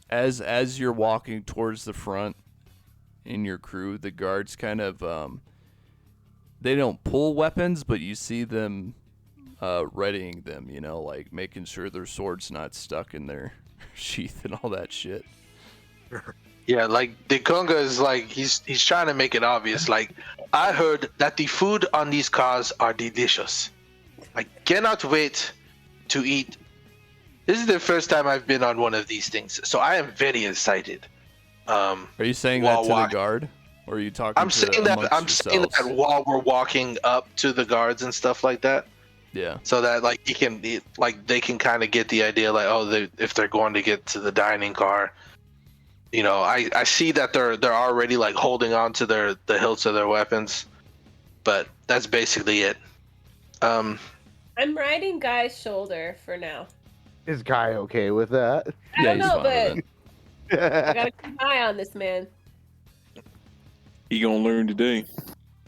As you're walking towards the front in your crew, the guards kind of they don't pull weapons, but you see them readying them. You know, like making sure their sword's not stuck in their sheath and all that shit. Yeah, like Dekonga is like he's trying to make it obvious. Like I heard that the food on these cars are delicious. I cannot wait to eat. This is the first time I've been on one of these things, so I am very excited. Are you saying that While to the walking- guard, or are you talking? I'm to saying that amongst saying that yourselves? while we're walking up to the guards and stuff like that, Yeah. so that like they can kind of get the idea, like if they're going to get to the dining car. You know, I see that they're already like holding on to the hilts of their weapons, but that's basically it. I'm riding Guy's shoulder for now. Is Guy okay with that? I don't he's know, fine with but it. I gotta keep an eye on this man. He gonna learn today.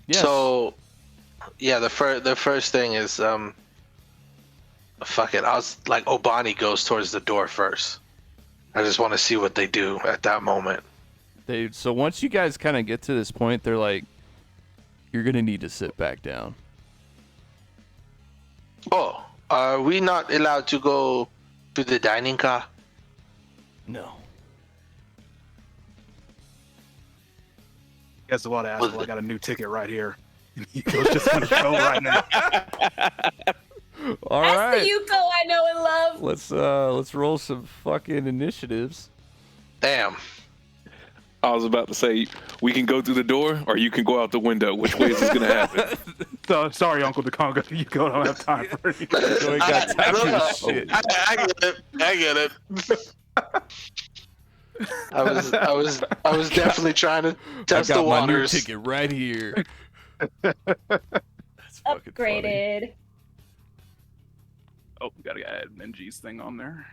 Yes. So, yeah, the first thing is fuck it. I was like, Obani goes towards the door first. I just want to see what they do at that moment. So once you guys kind of get to this point, they're like, you're gonna need to sit back down. Oh, are we not allowed to go to the dining car? No. Guess what, asshole? I got a new ticket right here. Yuko's just gonna go right now. All That's right. the Yuko I know and love. Let's roll some fucking initiatives. Damn. I was about to say we can go through the door, or you can go out the window. Which way is this gonna happen? So, sorry, Uncle DeCongo. Yuko don't have time for it. So we got time for this shit. I get it. I get it. I was definitely trying to test I got the my new waters. ticket right here. That's fucking funny. Upgraded. Oh, gotta add Minji's thing on there.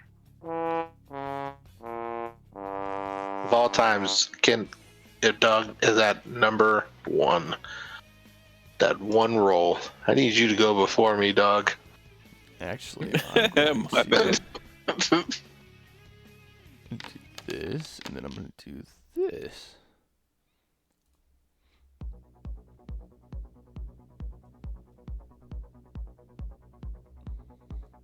Of all times, Doug is at number 1. That one roll. I need you to go before me, dog. Actually, I'm My going bad. to do this, and then I'm going to do this.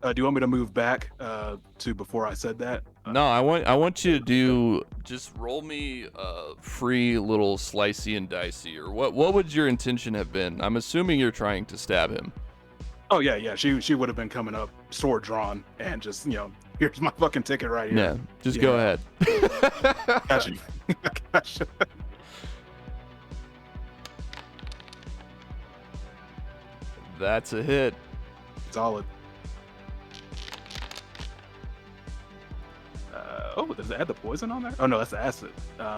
Do you want me to move back to before I said that? No, I want you to do just roll me a free little slicey and dicey, or what would your intention have been? I'm assuming you're trying to stab him. Oh yeah. She would have been coming up, sword drawn, and just here's my fucking ticket right here. Yeah, just go ahead. Gotcha. Gotcha. That's a hit. Solid. Does it add the poison on there? Oh no, that's the acid.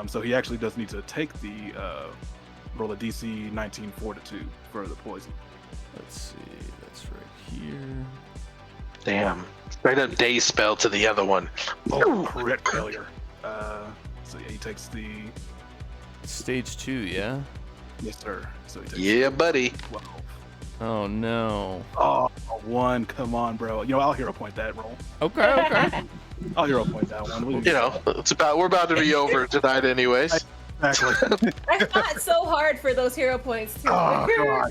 So he actually does need to take the roll a DC 19 fortitude for the poison. Let's see. That's right here. Damn. Straight up day spell to the other one. Oh, crit failure. So yeah, he takes the Stage 2, yeah? yes sir. So he takes Yeah, buddy. 12. Oh, no. Oh, 1. Come on, bro. I'll hero point that roll. Okay. I'll hero point that one. We're about to be over tonight anyways. Exactly. I fought so hard for those hero points too. Oh, come on.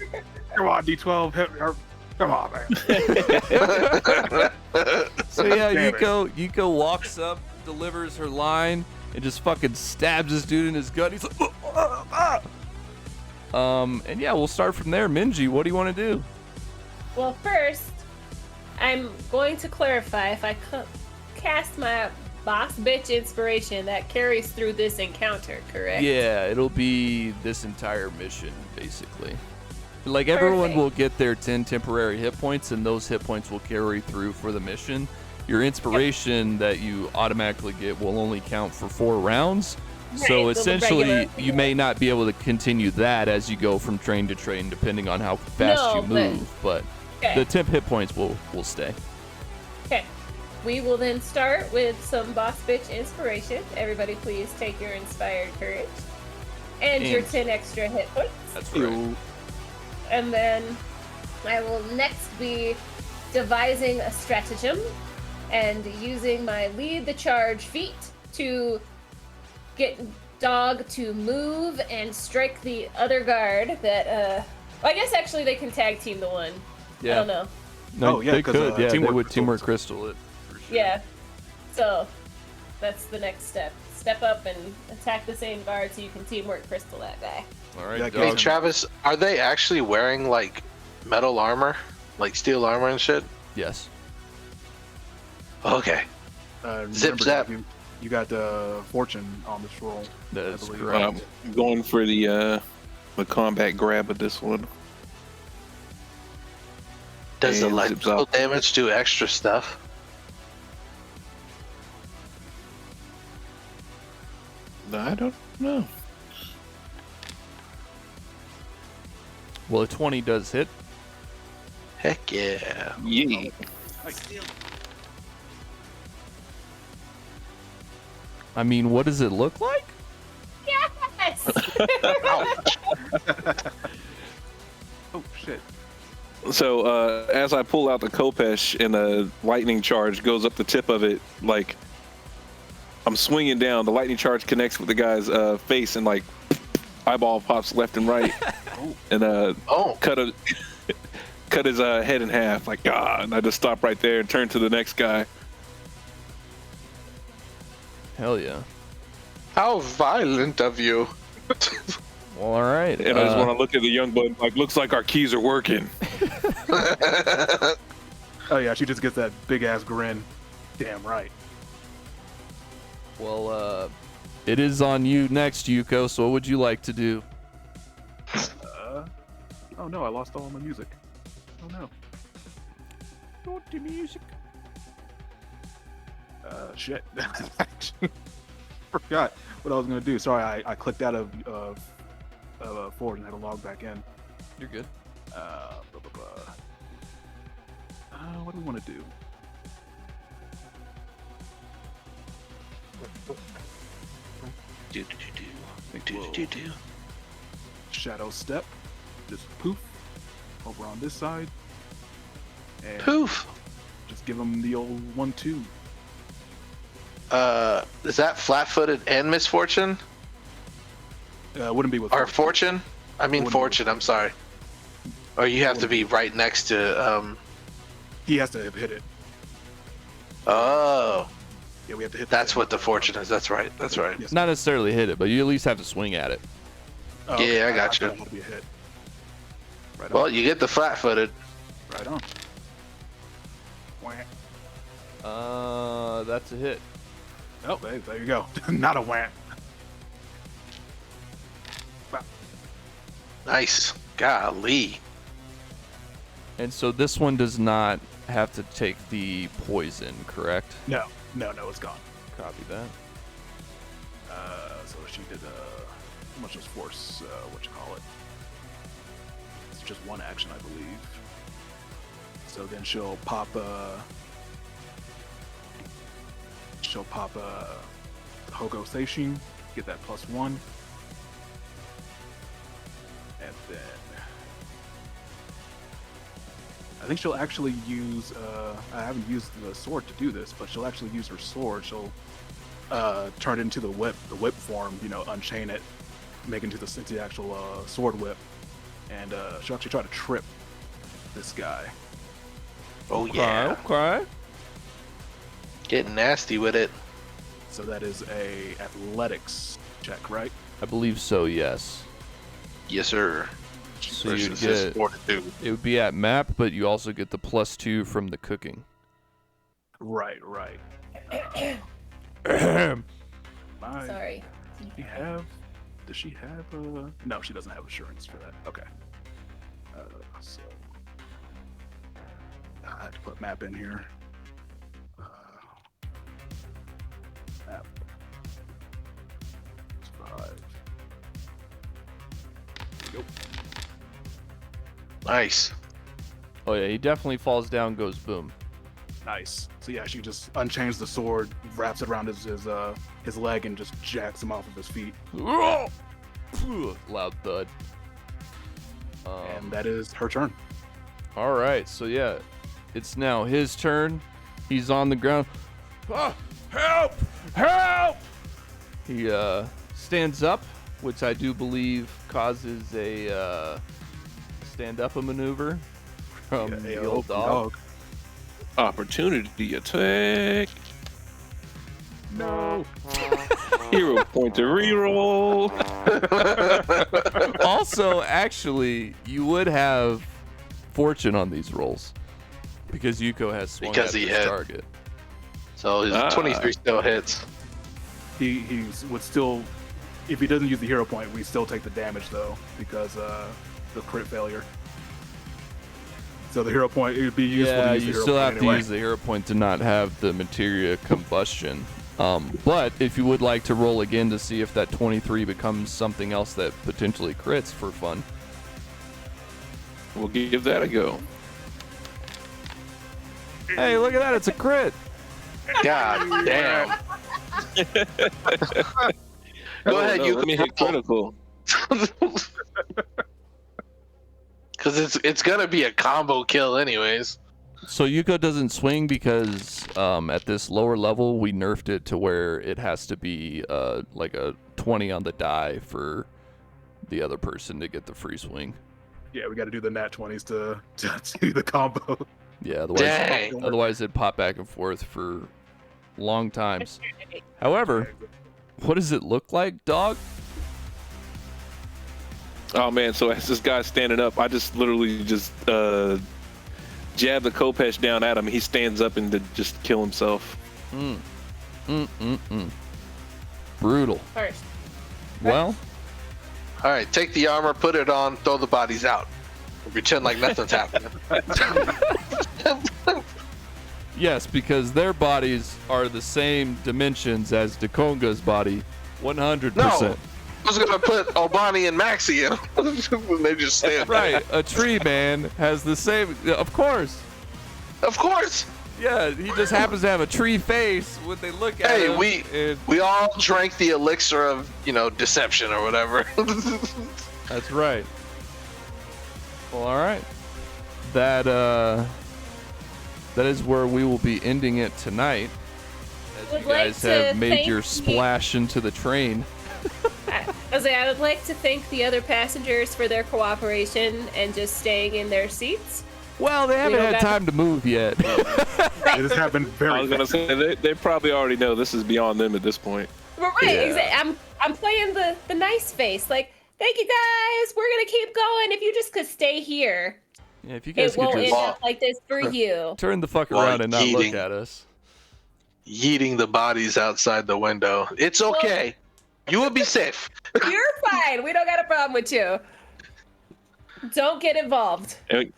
Come on, D12. Come on, man. So yeah, Damn it. Yuko walks up, delivers her line, and just fucking stabs this dude in his gut. He's like, and yeah, we'll start from there. Minji, what do you want to do? Well, first, I'm going to clarify if I cast my boss bitch inspiration that carries through this encounter, correct? Yeah, it'll be this entire mission, basically. Like, everyone Perfect. will get their 10 temporary hit points, and those hit points will carry through for the mission. Your inspiration that you automatically get will only count for 4 rounds. Right, So the essentially, regular- you may not be able to continue that as you go from train to train, depending on how fast No, you move. But Okay. the temp hit points will stay. Okay. We will then start with some boss bitch inspiration. Everybody, please take your inspired courage and your And- 10 extra hit points. That's correct. And then I will next be devising a stratagem and using my lead the charge feat to get Dog to move and strike the other guard that well, I guess actually they can tag team the one. I Yeah. don't know. No, Oh, yeah, they 'cause, could. Yeah, they teamwork would crystal. teamwork crystal it. For sure. Yeah. So that's the next step. Step up and attack the same guard so you can teamwork crystal that guy. All right, Yeah, dog. Hey, Awesome. Travis, are they actually wearing like metal armor? Like steel armor and shit? Yes. Okay. Zip Remember, zap. You got fortune on this roll. That's believe. correct. I'm going for the combat grab of this one. Does the And zips electrical up. damage do extra stuff? I don't know. Well, a 20 does hit. Heck yeah. Yeah. I mean, what does it look like? Yes. Oh shit! So as I pull out the Kopesh and the lightning charge goes up the tip of it, like I'm swinging down, the lightning charge connects with the guy's face and like eyeball pops left and right, and Oh, cut his head in half. Like and I just stop right there and turn to the next guy. Hell yeah. how violent of you. Well, all right. And I just want to look at the young bud, like, looks like our keys are working. Oh yeah, she just gets that big ass grin. Damn right. Well, it is on you next, Yuko. So what would you like to do? Oh no, I lost all my music. Oh no. Not the music. Shit. Forgot what I was gonna do. Sorry, I clicked out of Forge and had to log back in. You're good. What do we want to do? Shadow step. Just poof. Over on this side. And Poof. just give him the old 1-2. Is that flat-footed and misfortune Wouldn't be with or Forge. fortune? I mean Wouldn't be fortune. I'm sorry. Or you have to be right next to. He has to hit it. Oh, Yeah, we have to hit. that's what the fortune is. That's right. That's right. Yes. Not necessarily hit it, but you at least have to swing at it. Oh, Yeah, I got you. thought it had to be a hit. Right Well, on. you get the flat-footed. Right on. Whack. That's a hit. Oh, there you go. Not a whack. Nice. Golly. And so this one does not have to take the poison, correct? No, it's gone. Copy that. So she did how much was force? What you call it? It's just one action, I believe. So then she'll pop. She'll pop Hogo Seishin, get that +1, and then I think she'll actually use. I haven't used the sword to do this, but she'll actually use her sword. She'll turn it into the whip form. Unchain it, make it into the actual sword whip, and she'll actually try to trip this guy. Oh yeah. Okay. Getting nasty with it. So that is a athletics check, right? I believe so, yes. Yes, sir. So you Versus his get, fortitude. it would be at map, but you also get the +2 from the cooking. Right. My- Sorry. Does she have no, she doesn't have assurance for that. Okay. So I have to put map in here. Map. 5. There we go. Nice. Oh yeah, he definitely falls down, goes boom. Nice. So yeah, she just unchains the sword, wraps it around his leg, and just jacks him off of his feet. Loud thud. And that is her turn. All right, so yeah, it's now his turn. He's on the ground. Ah, help! Help! He stands up, which I do believe causes a stand-up maneuver from the AO old from dog. Opportunity attack. No. Hero point to reroll. Also, actually, you would have fortune on these rolls because Yuko has swung Because at he this hit. target. So his 23 still hits. He would still, if he doesn't use the hero point, we still take the damage though because the crit failure. So the hero point, it would be useful Yeah, to use you the hero still point have anyway. to use the hero point to not have the materia combustion. But if you would like to roll again to see if that 23 becomes something else that potentially crits for fun. We'll give that a go. Hey, look at that! It's a crit. God damn. Go Oh, ahead, no, you let me hit critical. Because it's gonna be a combo kill anyways. So Yuko doesn't swing because at this lower level we nerfed it to where it has to be like a 20 on the die for the other person to get the free swing. Yeah, we got to do the nat 20s to do the combo. Yeah, otherwise, Dang. otherwise it'd pop back and forth for long times. However, what does it look like, dog? Oh man, so as this guy's standing up, I just literally just jab the Kopesh down at him. He stands up and to just kill himself. Brutal. First. Well, All right, take the armor, put it on, throw the bodies out. Pretend like nothing's happening. yes, because their bodies are the same dimensions as Dakonga's body, 100%. No, I was gonna put Obani and Maxie in. They just stand there. Right, a tree man has the same. Of course. Of course. Yeah, he just happens to have a tree face when they look at Hey, him. we all drank the elixir of, deception or whatever. That's right. Well, all right. That is where we will be ending it tonight. As Would you like guys to have made thank your you- splash into the train. I would like to thank the other passengers for their cooperation and just staying in their seats. Well, they haven't don't had got- time to move yet. It has happened I very was gonna fast. say they probably already know this is beyond them at this point. Well, right, Yeah. exactly. I'm playing the nice face. Like, thank you guys. We're gonna keep going. If you just could stay here, Yeah, if you guys it could won't just end up like this for you. turn the fuck While around and not look eating. at us. Yeeting the bodies outside the window. It's okay. You will be safe. You're fine. We don't got a problem with you. Don't get involved. And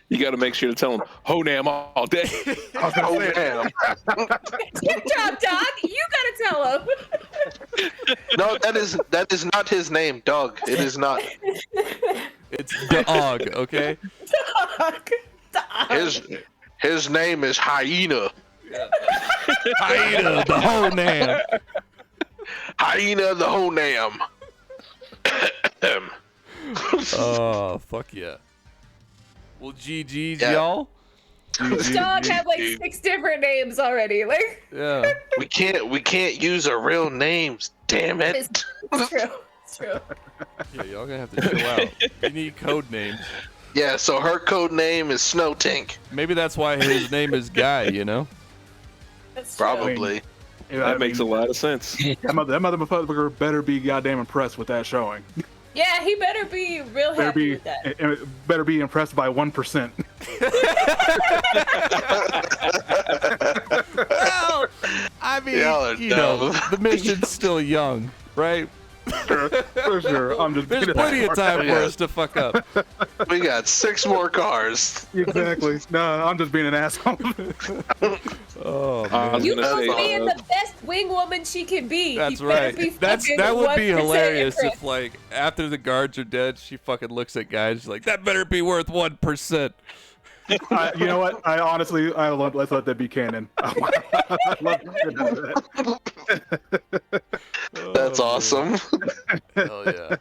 you got to make sure to tell them Honam all day. Oh, damn. Good job, dog. You gotta tell him. No, that is not his name, dog. It is not. It's dog, okay? Dog. His name is Hyena. Hyena, the whole name. Hyena the Honam. Oh, fuck yeah. Well, GG's, Yeah. y'all. Dog had like 6 different names already. Like, Yeah. We can't use our real names. Damn it. it's true. It's true. Yeah, y'all gonna have to chill out. You need code names. Yeah, so her code name is Snow Tink. Maybe that's why his name is Guy, you know? That's true. Probably. That makes a lot of sense. That motherfucker better be goddamn impressed with that showing. Yeah, he better be real Better happy be with that. better be impressed by 1%. Well, I mean, Y'all are you know, dumb. the mission's still young, right? For sure. I'm just There's being plenty of time for Yeah. us to fuck up. We got 6 more cars. Exactly. No, I'm just being an asshole. Oh, I man. was You gonna know, say, being the best wing woman she can be. That's You better right. Be That fucking would be 1% hilarious impressed. if, like, after the guards are dead, she fucking looks at guys. She's like, that better be worth 1%. You know what? Let's let that be canon. I love that. That's Oh, awesome. man. Hell yeah.